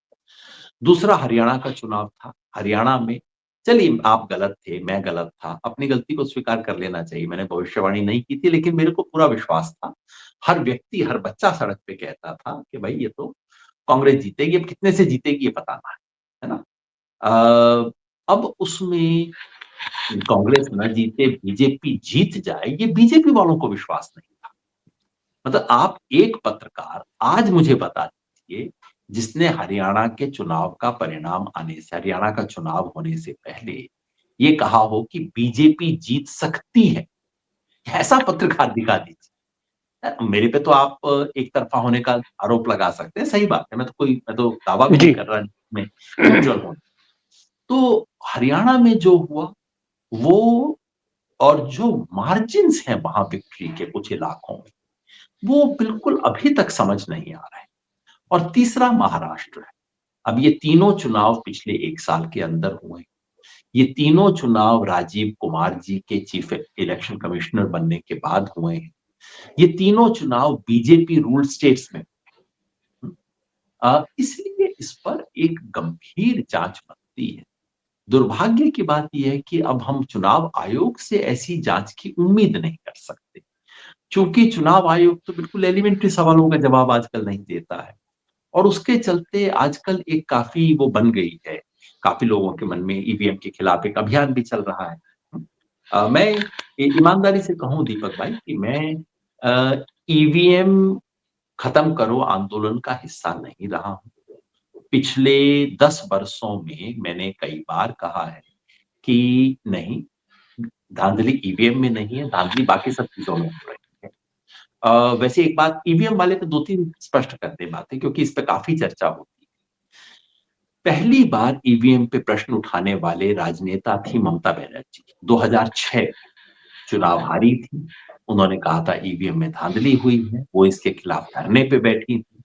दूसरा हरियाणा का चुनाव था। हरियाणा में चलिए आप गलत थे, मैं गलत था, अपनी गलती को स्वीकार कर लेना चाहिए। मैंने भविष्यवाणी नहीं की थी लेकिन मेरे को पूरा विश्वास था। हर व्यक्ति, हर बच्चा सड़क पे कहता था कि भई ये तो कांग्रेस जीतेगी, अब कितने से जीतेगी ये पता ना है ना? अब उसमें कांग्रेस ना जीते, बीजेपी जीत जाए, ये बीजेपी वालों को विश्वास नहीं था। मतलब आप एक पत्रकार आज मुझे बता दीजिए, जिसने हरियाणा के चुनाव का परिणाम आने से, हरियाणा का चुनाव होने से पहले ये कहा हो कि बीजेपी जीत सकती है। ऐसा पत्रकार दिखा दीजिए। मेरे पे तो आप एक तरफ़ा होने का आरोप लगा सकते हैं, सही बात है। मैं तो दावा भी नहीं जी। कर रहा मैं न्यूट्रल हूँ। तो हरियाणा में जो हुआ, वो और जो मार्जिन्स हैं वहाँ विक्ट्री के कुछ इलाकों में, वो बिल्कुल अभी तक समझ नहीं आ रहा है। और तीसरा महाराष्ट्र है। अब ये तीनों चुनाव पिछले 1 साल के अंदर हुए हैं। ये तीनों चुनाव राजीव कुमार जी के चीफ इलेक्शन कमिश्नर बनने के बाद हुए हैं। ये तीनों चुनाव बीजेपी रूल्ड स्टेट्स में हुए। इसलिए इस पर एक गंभीर जाँच सकती है। दुर्भाग्य की बात यह है कि अब हम चुनाव आयोग से ऐसी जांच की उम्मीद नहीं कर सकते, क्योंकि चुनाव आयोग तो बिल्कुल एलिमेंट्री सवालों का जवाब आजकल नहीं देता है। और उसके चलते आजकल एक काफ़ी वो बन गई है, काफ़ी लोगों के मन में ईवीएम के खिलाफ एक अभियान भी चल रहा है। मैं ईमानदारी से कहूँ दीपक भाई कि मैं ईवीएम खत्म करो आंदोलन का हिस्सा नहीं रहा हूँ। पिछले 10 वर्षों में मैंने कई बार कहा है कि नहीं, धांधली ईवीएम में नहीं है, धांधली बाकी सब चीज़ों में हो रही है। वैसे एक बात ईवीएम वाले पे 2-3 स्पष्ट कर दें बातें, क्योंकि इस पे काफ़ी चर्चा होती है। पहली बार ईवीएम पे प्रश्न उठाने वाले राजनेता थी ममता बनर्जी। 2006 चुनाव हारी थी। उन्होंने कहा था ईवीएम में धांधली हुई है, वो इसके खिलाफ धरने पे बैठी थी,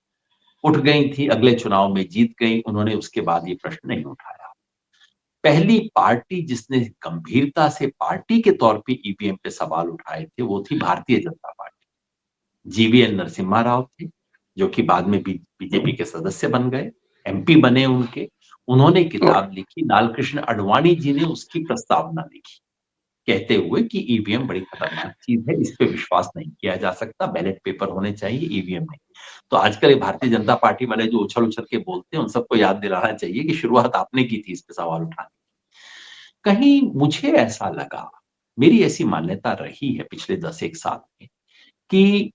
उठ गई थी, अगले चुनाव में जीत गई, उन्होंने उसके बाद ये प्रश्न नहीं उठाया। पहली पार्टी जिसने गंभीरता से पार्टी के तौर पे ईवीएम पे सवाल उठाए थे, वो थी भारतीय जनता पार्टी। जीवीएल नरसिम्हा राव थे, जो कि बाद में बीजेपी के सदस्य बन गए, एमपी बने उनके। उन्होंने किताब लिखी, लालकृष्ण आडवाणी जी ने उसकी प्रस्तावना लिखी, कहते हुए कि ईवीएम बड़ी खतरनाक चीज है, इस पे विश्वास नहीं किया जा सकता, बैलेट पेपर होने चाहिए, ईवीएम नहीं। तो आजकल ये भारतीय जनता पार्टी वाले जो उछल-उछल के बोलते हैं, उन सबको याद दिलाना चाहिए कि शुरुआत आपने की थी इस पे सवाल उठाने। कहीं मुझे ऐसा लगा, मेरी ऐसी मान्यता रही है पिछले 10 एक साल में कि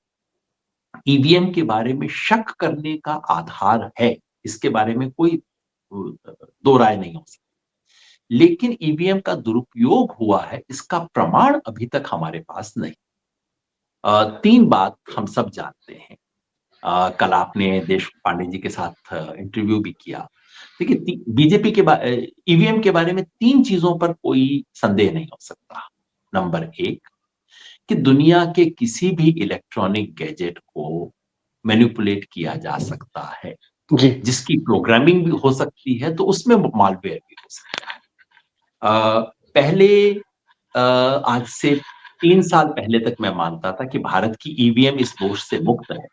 ईवीएम के बारे में शक करने का आधार है, इसके बारे में कोई दो राय नहीं हो सकती। लेकिन ईवीएम का दुरुपयोग हुआ है, इसका प्रमाण अभी तक हमारे पास नहीं। 3 बात हम सब जानते हैं। कल आपने देशमुख पांडे जी के साथ इंटरव्यू भी किया। देखिए बीजेपी के ईवीएम के बारे में 3 चीजों पर कोई संदेह नहीं हो सकता। नंबर 1 कि दुनिया के किसी भी इलेक्ट्रॉनिक गैजेट को मैनिपुलेट किया जा सकता है, जी। जिसकी प्रोग्रामिंग भी हो सकती है, तो उसमें मालवेयर भी हो सकता है। पहले आज से 3 साल पहले तक मैं मानता था कि भारत की ईवीएम इस दोष से मुक्त है,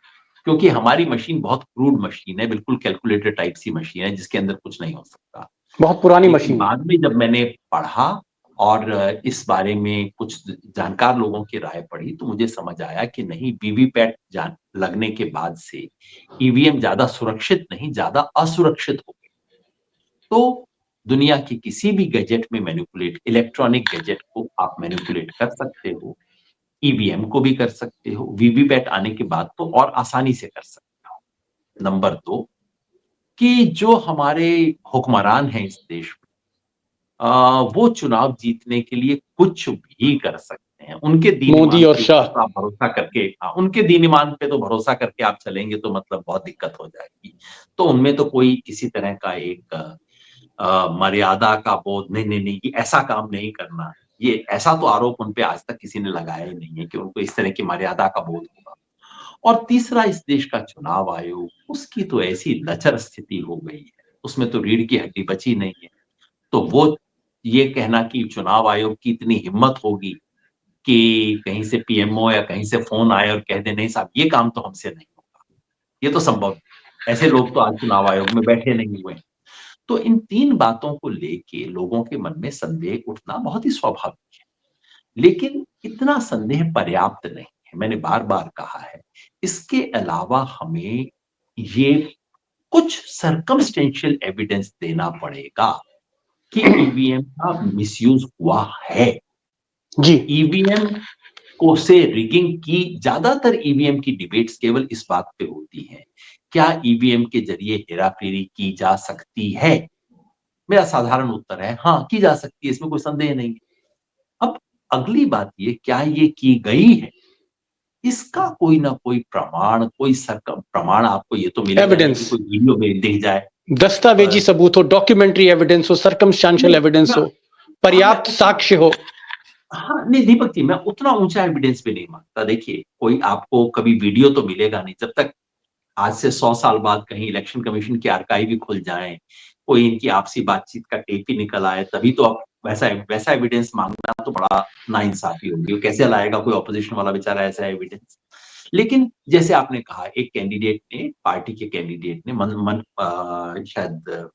क्योंकि हमारी मशीन बहुत क्रूड मशीन है, बिल्कुल कैलकुलेटर टाइप सी मशीन है, जिसके अंदर कुछ नहीं हो सकता। बहुत पुरानी लेकिन मशीन है। बाद में जब मैंने पढ़ा और इस बारे में कुछ जानकार लोगों की राय पढ़ी, तो मुझे समझ आया कि नहीं, वीवीपैट लगने के बाद से ईवीएम ज्यादा सुरक्षित नहीं, ज्यादा असुरक्षित हो गई। तो दुनिया के किसी भी गैजेट में इलेक्ट्रॉनिक गैजेट को आप मैनिपुलेट कर सकते हो, ईवीएम को भी कर सकते हो, वीवीपैट आने के बाद तो और आसानी से कर सकते हो। नंबर 2 कि जो हमारे हुक्मरान हैं इस देश में, वो चुनाव जीतने के लिए कुछ भी कर सकते हैं। उनके दीन मोदी ईमान और के ऊपर शाह। तो आप भरोसा करके, उनके दीन ईमान पे तो भरोसा करके आप चलेंगे तो मतलब बहुत दिक्कत हो जाएगी। तो उनमें तो कोई किसी तरह का एक मर्यादा का बोध, नहीं, नहीं, नहीं, ये ऐसा काम नहीं करना। ये ऐसा तो आरोप उन पे आज तक किसी ने लगाया ही नहीं है कि उनको इस तरह की मर्यादा का बोध होगा। और तीसरा, इस देश का चुनाव आयोग, उसकी तो ऐसी लचर स्थिति हो गई है, उसमें तो रीढ़ की हड्डी बची नहीं है। तो वो ये कहना कि चुनाव आयोग की इतनी हिम्मत होगी कि कहीं से पीएमओ या कहीं से फ़ोन आए और कह दे नहीं साहब ये काम तो हमसे नहीं होगा, ये तो संभव नहीं। ऐसे लोग तो आज चुनाव आयोग में बैठे नहीं हुए हैं। तो इन 3 बातों को लेके लोगों के मन में संदेह उठना बहुत ही स्वाभाविक है। लेकिन इतना संदेह पर्याप्त नहीं है, मैंने बार-बार कहा है। इसके अलावा हमें ये कुछ सर्कमस्टेंशियल एविडेंस देना पड़ेगा कि ईवीएम का मिसयूज़ हुआ है। जी। ईवीएम को से रिगिंग की, ज्यादातर ईवीएम की डिबेट्स केवल इस बात पे होती हैं, क्या ईवीएम के ज़रिए हेरा-फेरी की जा सकती है? मेरा साधारण उत्तर है, हाँ, की जा सकती है, इसमें कोई संदेह नहीं है। अब अगली बात ये, क्या ये की गई है? इसका कोई ना कोई प्रमाण, प्रमाण आपको ये तो मिलेगा नहीं कि एविडेंस, कोई वीडियो में दिख जाए। दस्तावेजी सबूत हो, डॉक्यूमेंट्री एविडेंस हो, सर्कमस्टेंशियल नहीं, एविडेंस हो, मैं पर्याप्त उतना, साक्ष्य हो। हाँ, नहीं दीपक जी, मैं उतना ऊँचा एविडेंस पे नहीं मानता। देखिए, कोई आपको कभी वीडियो तो मिलेगा नहीं, जब तक आज से 100 साल बाद कहीं इलेक्शन कमीशन के आर्काइव ही खुल जाएँ, कोई इनकी आपसी बातचीत का टेप ही निकल आए, तभी तो आप वैसा एविडेंस माँगना तो बड़ा नाइंसाफ़ी होगी। वो कैसे लाएगा कोई ऑपोज़िशन वाला बेचारा ऐसा एविडेंस? लेकिन जैसे आपने कहा, एक कैंडिडेट ने, पार्टी के कैंडिडेट ने शायद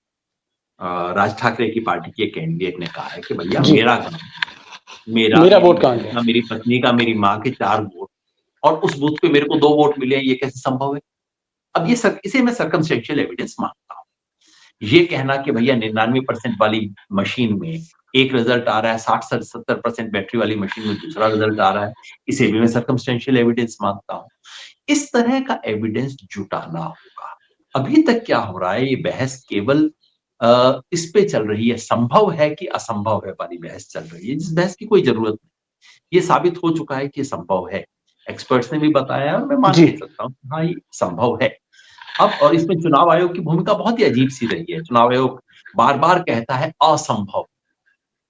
राज ठाकरे की पार्टी के कैंडिडेट ने कहा है कि भैया जी। मेरा काम, मेरा, मेरा मेरी वोट कहाँ बहन गया? का, मेरी पत्नी का, मेरी माँ के 4 वोट, और उस बूथ पे मेरे को 2 वोट मिले हैं, ये कैसे संभव है? अब इसे मैं सर्कमस्टेंशियल एविडेंस मानता हूँ। ये कहना कि भैया 99% वाली मशीन में एक रिजल्ट आ रहा है, 60-70% बैटरी वाली मशीन में दूसरा रिजल्ट आ रहा है, इसे भी मैं सर्कमस्टेंशियल एविडेंस मानता हूँ। इस तरह का एविडेंस जुटाना होगा। अभी तक क्या हो रहा है, ये बहस केवल इस पे चल रही है, संभव है कि असंभव है वाली बहस चल रही है, जिस बहस की कोई जरूरत नहीं। ये साबित हो चुका है कि संभव है। एक्सपर्ट्स ने भी बताया और मैं मान जी। भी सकता हूँ, हाँ ये संभव है। अब और इसमें चुनाव आयोग की भूमिका बहुत ही अजीब सी रही है। चुनाव आयोग बार-बार कहता है असंभव।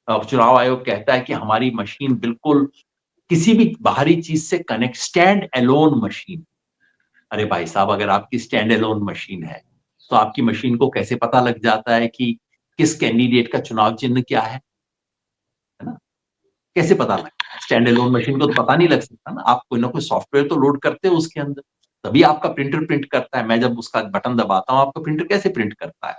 अब चुनाव आयोग कहता है कि हमारी मशीन बिल्कुल किसी भी बाहरी चीज से कनेक्ट, स्टैंड अलोन मशीन। अरे भाई साहब, अगर आपकी स्टैंड अलोन मशीन है, तो आपकी मशीन को कैसे पता लग जाता है कि किस कैंडिडेट का चुनाव चिन्ह क्या है ना? कैसे पता लगता है? स्टैंड अलोन मशीन को तो पता नहीं लग सकता ना। आप कोई ना कोई सॉफ्टवेयर तो लोड करते हो उसके अंदर, तभी आपका प्रिंटर प्रिंट करता है। मैं जब उसका बटन दबाता हूँ, आपका प्रिंटर कैसे प्रिंट करता है?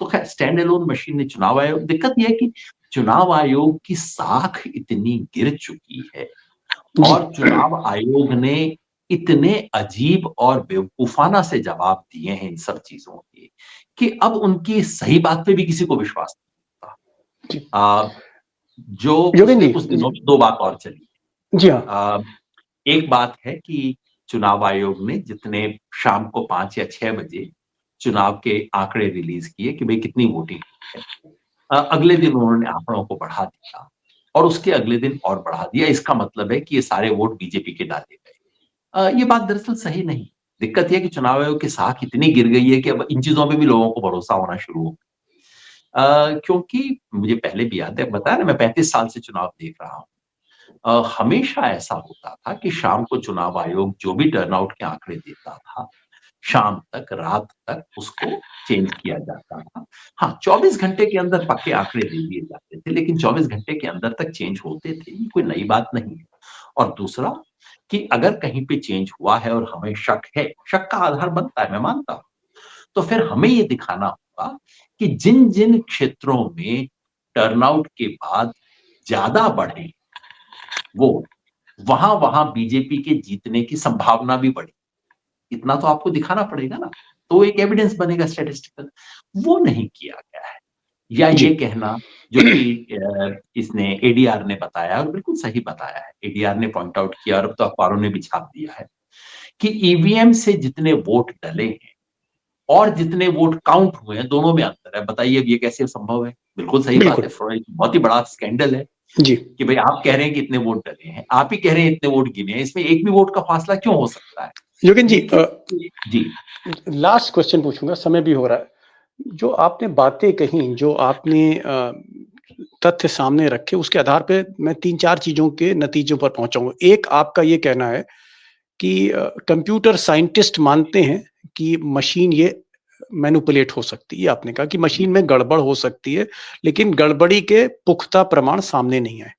तो खैर, स्टैंड अलोन मशीन ने चुनाव आयोग, दिक्कत ये है कि चुनाव आयोग की साख इतनी गिर चुकी है जी। और चुनाव आयोग ने इतने अजीब और बेवकूफाना से जवाब दिए हैं इन सब चीजों के, कि अब उनकी सही बात पे भी किसी को विश्वास नहीं जी। होता। जो योगेन पिछले जी। कुछ दिनों में 2 बात और चली। जी हाँ। अ, एक बात है कि चुनाव आयोग ने जितने शाम को 5 या 6 बजे चुनाव के आंकड़े रिलीज किए कि भाई कितनी वोटिंग हुई है, अगले दिन उन्होंने आंकड़ों को बढ़ा दिया और उसके अगले दिन और बढ़ा दिया। इसका मतलब है कि ये सारे वोट बीजेपी के डाले गए। ये बात दरअसल सही नहीं। दिक्कत ये है कि चुनाव आयोग की साख इतनी गिर गई है कि अब इन चीजों पे भी लोगों को भरोसा होना शुरू हो क्योंकि मुझे पहले भी याद है, बताया ना, मैं 35 साल से चुनाव देख रहा हूँ। हमेशा ऐसा होता था कि शाम को चुनाव आयोग जो भी टर्नआउट के आंकड़े देता था, शाम तक, रात तक उसको चेंज किया जाता था। हाँ, 24 घंटे के अंदर पक्के आंकड़े दे दिए जाते थे, लेकिन 24 घंटे के अंदर तक चेंज होते थे, ये कोई नई बात नहीं है। और दूसरा कि अगर कहीं पे चेंज हुआ है और हमें शक है, शक का आधार बनता है, मैं मानता हूँ, तो फिर हमें ये दिखाना होगा कि जिन-जिन क्षेत्रों में टर्नआउट के बाद ज़्यादा बढ़े वोट, वहां-वहां बीजेपी के जीतने की संभावना भी बढ़ी। इतना तो आपको दिखाना पड़ेगा ना, तो एक एविडेंस बनेगा स्टैटिस्टिकल। वो नहीं किया गया है। या जी। ये कहना जो कि इसने एडीआर ने बताया और बिल्कुल सही बताया है। एडीआर ने पॉइंट आउट किया और अब तो अखबारों ने भी छाप दिया है कि ईवीएम से जितने वोट डले हैं और जितने वोट काउंट हुए हैं, दोनों में अंतर है। बताइए अब ये कैसे संभव है? बिल्कुल सही बात है। बिल्कुल। बहुत ही बड़ा स्कैंडल है जी। कि भाई आप कह रहे हैं कि इतने वोट डले हैं, आप ही कह रहे हैं इतने वोट गिने हैं, इसमें एक भी वोट का फासला क्यों हो सकता है? योगेन जी, देखिए जी, लास्ट क्वेश्चन पूछूंगा, समय भी हो रहा है। जो आपने बातें कही, जो आपने तथ्य सामने रखे, उसके आधार पे मैं 3-4 चीज़ों के नतीजों पर पहुँचाऊँगा। एक, आपका ये कहना है कि कंप्यूटर साइंटिस्ट मानते हैं कि मशीन ये मैनिपुलेट हो सकती है। ये आपने कहा कि मशीन में गड़बड़ हो सकती है, लेकिन गड़बड़ी के पुख्ता प्रमाण सामने नहीं आए।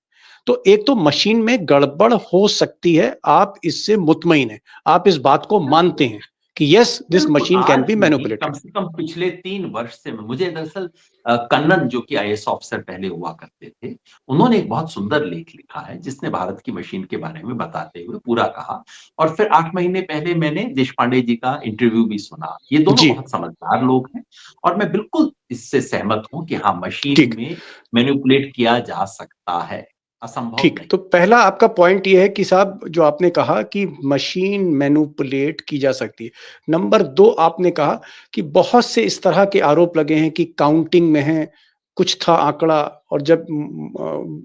तो एक तो मशीन में गड़बड़ हो सकती है, आप इससे मुतमईन हैं, आप इस बात को मानते हैं कि यस, दिस बिल्कुल, मशीन कैन आज बी नहीं, कम मैनिपुलेटेड। से कम पिछले 3 वर्ष से मुझे दरअसल कन्नन जो कि आईएएस ऑफिसर पहले हुआ करते थे, उन्होंने एक बहुत सुंदर लेख लिखा है, जिसने भारत की मशीन के बारे में बताते हुए पूरा कहा। और फिर 8 महीने पहले मैंने देशपांडे जी का इंटरव्यू भी सुना। ये दोनों जी। बहुत समझदार लोग हैं और मैं बिल्कुल इससे सहमत हूँ कि हाँ, मशीन ठीक। में मैनिपुलेट किया जा सकता है, असंभव ठीक, नहीं। तो पहला आपका पॉइंट ये है कि साहब, जो आपने कहा कि मशीन मैनिपुलेट की जा सकती है। नंबर 2, आपने कहा कि बहुत से इस तरह के आरोप लगे हैं कि काउंटिंग में है, कुछ था आंकड़ा, और जब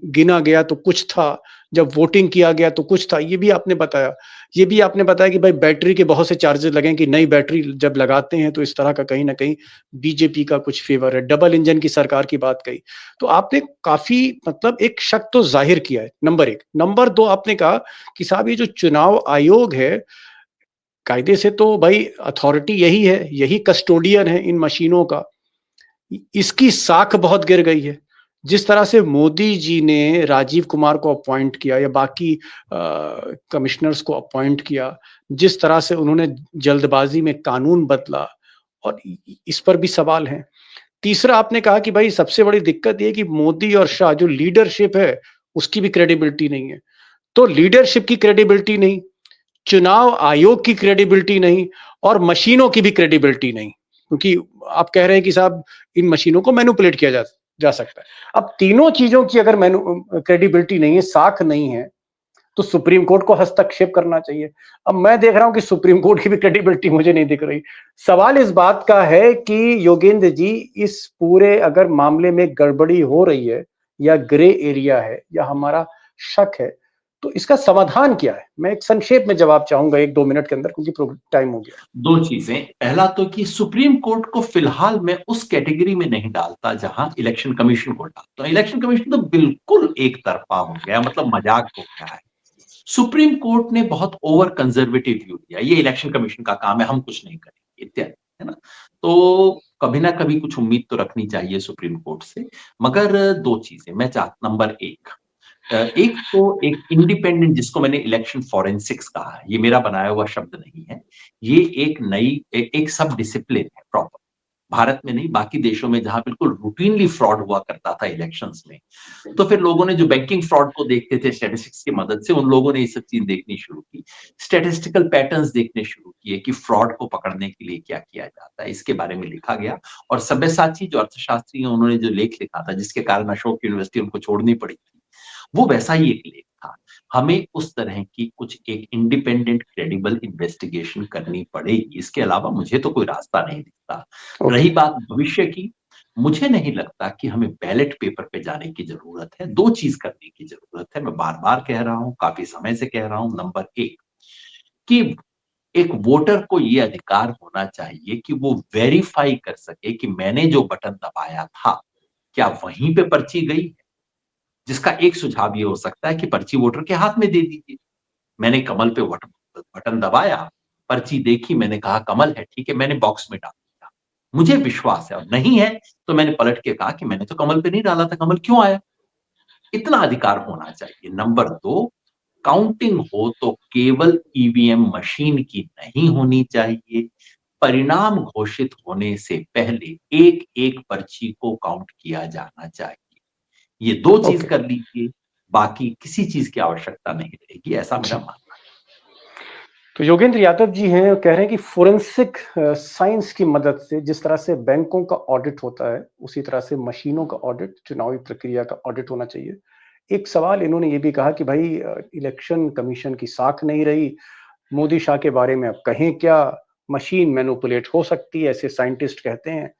गिना गया तो कुछ था, जब वोटिंग किया गया तो कुछ था। ये भी आपने बताया। ये भी आपने बताया कि भाई बैटरी के बहुत से चार्जेस लगे हैं, कि नई बैटरी जब लगाते हैं तो इस तरह का कहीं न कहीं बीजेपी का कुछ फेवर है। डबल इंजन की सरकार की बात कही। तो आपने काफ़ी, मतलब एक शक तो ज़ाहिर किया है, नंबर 1। नंबर 2, आपने कहा कि साहब, ये जो चुनाव आयोग है, कायदे से तो भाई अथॉरिटी यही है, यही कस्टोडियन है इन मशीनों का। इसकी साख बहुत गिर गई है। जिस तरह से मोदी जी ने राजीव कुमार को अपॉइंट किया या बाकी कमिश्नर्स को अपॉइंट किया, जिस तरह से उन्होंने जल्दबाजी में कानून बदला, और इस पर भी सवाल हैं। तीसरा आपने कहा कि भाई सबसे बड़ी दिक्कत ये कि मोदी और शाह जो लीडरशिप है उसकी भी क्रेडिबिलिटी नहीं है। तो लीडरशिप की क्रेडिबिलिटी नहीं, चुनाव आयोग की क्रेडिबिलिटी नहीं और मशीनों की भी क्रेडिबिलिटी नहीं, क्योंकि आप कह रहे हैं कि साहब इन मशीनों को मैनिपुलेट किया जा सकता है। अब तीनों चीजों की अगर क्रेडिबिलिटी नहीं है, साख नहीं है, तो सुप्रीम कोर्ट को हस्तक्षेप करना चाहिए। अब मैं देख रहा हूं कि सुप्रीम कोर्ट की भी क्रेडिबिलिटी मुझे नहीं दिख रही। सवाल इस बात का है कि योगेंद्र जी, इस पूरे अगर मामले में गड़बड़ी हो रही है या ग्रे एरिया है या हमारा शक है, तो इसका समाधान क्या है? मैं एक संक्षेप में जवाब चाहूंगा 1-2 मिनट के अंदर, क्योंकि टाइम हो गया। दो चीजें, पहला तो कि सुप्रीम कोर्ट को फिलहाल मैं उस कैटेगरी में नहीं डालता जहां इलेक्शन कमीशन को डालता हूं। इलेक्शन कमीशन तो बिल्कुल एक तरफा हो गया, मतलब मजाक हो गया है। सुप्रीम कोर्ट ने बहुत ओवर कंजर्वेटिव व्यू दिया, ये इलेक्शन कमीशन का काम है, हम कुछ नहीं करेंगे इत्यादि, है ना। तो कभी ना कभी कुछ उम्मीद तो रखनी चाहिए सुप्रीम कोर्ट से। मगर दो चीजें मैं चाहता, नंबर एक तो एक इंडिपेंडेंट, जिसको मैंने इलेक्शन फॉरेंसिक्स कहा है, ये मेरा बनाया हुआ शब्द नहीं है, ये एक नई एक सब डिसिप्लिन है प्रॉपर। भारत में नहीं, बाकी देशों में जहां बिल्कुल रूटीनली फ्रॉड हुआ करता था इलेक्शंस में, तो फिर लोगों ने जो बैंकिंग फ्रॉड को देखते थे स्टैटिस्टिक्स की मदद से, उन लोगों ने ये सब चीज देखनी शुरू की, स्टैटिस्टिकल पैटर्न्स देखने शुरू किए कि फ्रॉड को पकड़ने के लिए क्या किया जाता है। इसके बारे में लिखा गया और सब्यसाची जो अर्थशास्त्री हैं, उन्होंने जो लेख लिखा था, जिसके कारण अशोक यूनिवर्सिटी उनको छोड़नी पड़ी थी, वो वैसा ही एक लेख था। हमें उस तरह की कुछ एक इंडिपेंडेंट क्रेडिबल इन्वेस्टिगेशन करनी पड़ेगी, इसके अलावा मुझे तो कोई रास्ता नहीं दिखता। रही बात भविष्य की, मुझे नहीं लगता कि हमें बैलेट पेपर पे जाने की जरूरत है। दो चीज करने की जरूरत है, मैं बार बार कह रहा हूं, काफी समय से कह रहा हूं। नंबर एक, कि एक वोटर को यह अधिकार होना चाहिए कि वो वेरीफाई कर सके कि मैंने जो बटन दबाया था, क्या वहीं पे पर्ची गई है। जिसका एक सुझाव ये हो सकता है कि पर्ची वोटर के हाथ में दे दीजिए। मैंने कमल पे बटन दबाया, पर्ची देखी, मैंने कहा कमल है, ठीक है, मैंने बॉक्स में डाल दिया। मुझे विश्वास है, और नहीं है तो मैंने पलट के कहा कि मैंने तो कमल पे नहीं डाला था, कमल क्यों आया। इतना अधिकार होना चाहिए। नंबर दो, काउंटिंग हो तो केवल ईवीएम मशीन की नहीं होनी चाहिए। परिणाम घोषित होने से पहले एक एक पर्ची को काउंट किया जाना चाहिए। ये दो चीज कर लीजिए, बाकी किसी चीज की आवश्यकता नहीं रहेगी, ऐसा मेरा मानना है। तो योगेंद्र यादव जी हैं, कह रहे हैं कि फोरेंसिक साइंस की मदद से जिस तरह से बैंकों का ऑडिट होता है, उसी तरह से मशीनों का ऑडिट, चुनावी प्रक्रिया का ऑडिट होना चाहिए। एक सवाल इन्होंने ये भी कहा कि भाई इलेक्शन कमीशन की साख नहीं रही, मोदी शाह के बारे में अब कहें क्या, मशीन मैनिपुलेट हो सकती है, ऐसे साइंटिस्ट कहते हैं।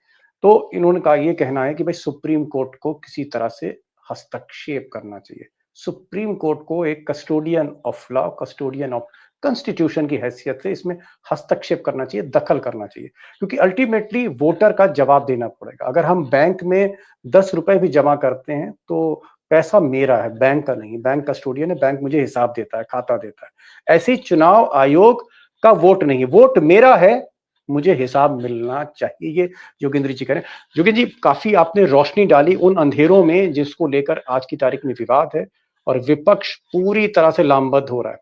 तो इन्होंने कहा, ये कहना है कि भाई सुप्रीम कोर्ट को किसी तरह से हस्तक्षेप करना चाहिए। सुप्रीम कोर्ट को एक custodian of law, custodian of constitution की हैसियत से इसमें हस्तक्षेप करना चाहिए, दखल करना चाहिए, क्योंकि अल्टीमेटली वोटर का जवाब देना पड़ेगा। अगर हम बैंक में 10 रुपए भी जमा करते हैं तो पैसा मेरा है, बैंक का नहीं। बैंक कस्टोडियन है, बैंक मुझे हिसाब देता है, खाता देता है। ऐसे ही चुनाव आयोग का वोट नहीं है, वोट मेरा है, मुझे हिसाब मिलना चाहिए। ये योगेंद्र जी कह रहे हैं। योगेंद्र जी, काफी आपने रोशनी डाली उन अंधेरों में जिसको लेकर आज की तारीख में विवाद है और विपक्ष पूरी तरह से लामबद्ध हो रहा है।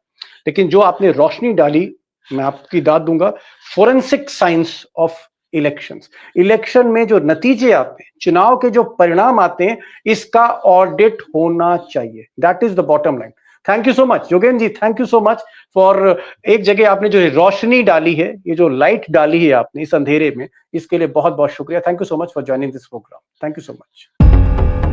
लेकिन जो आपने रोशनी डाली, मैं आपकी दाद दूंगा, forensic science of elections. Election में जो नतीजे आते हैं, चुनाव के जो परिणाम आते हैं, इसका ऑडिट होना चाहिए। That is the bottom line. Thank you so much Yogendra ji, thank you so much for एक जगह आपने जो रोशनी डाली है, ये जो लाइट डाली है आपने इस अंधेरे में, इसके लिए बहुत बहुत शुक्रिया। Thank you so much for joining this program. Thank you so much.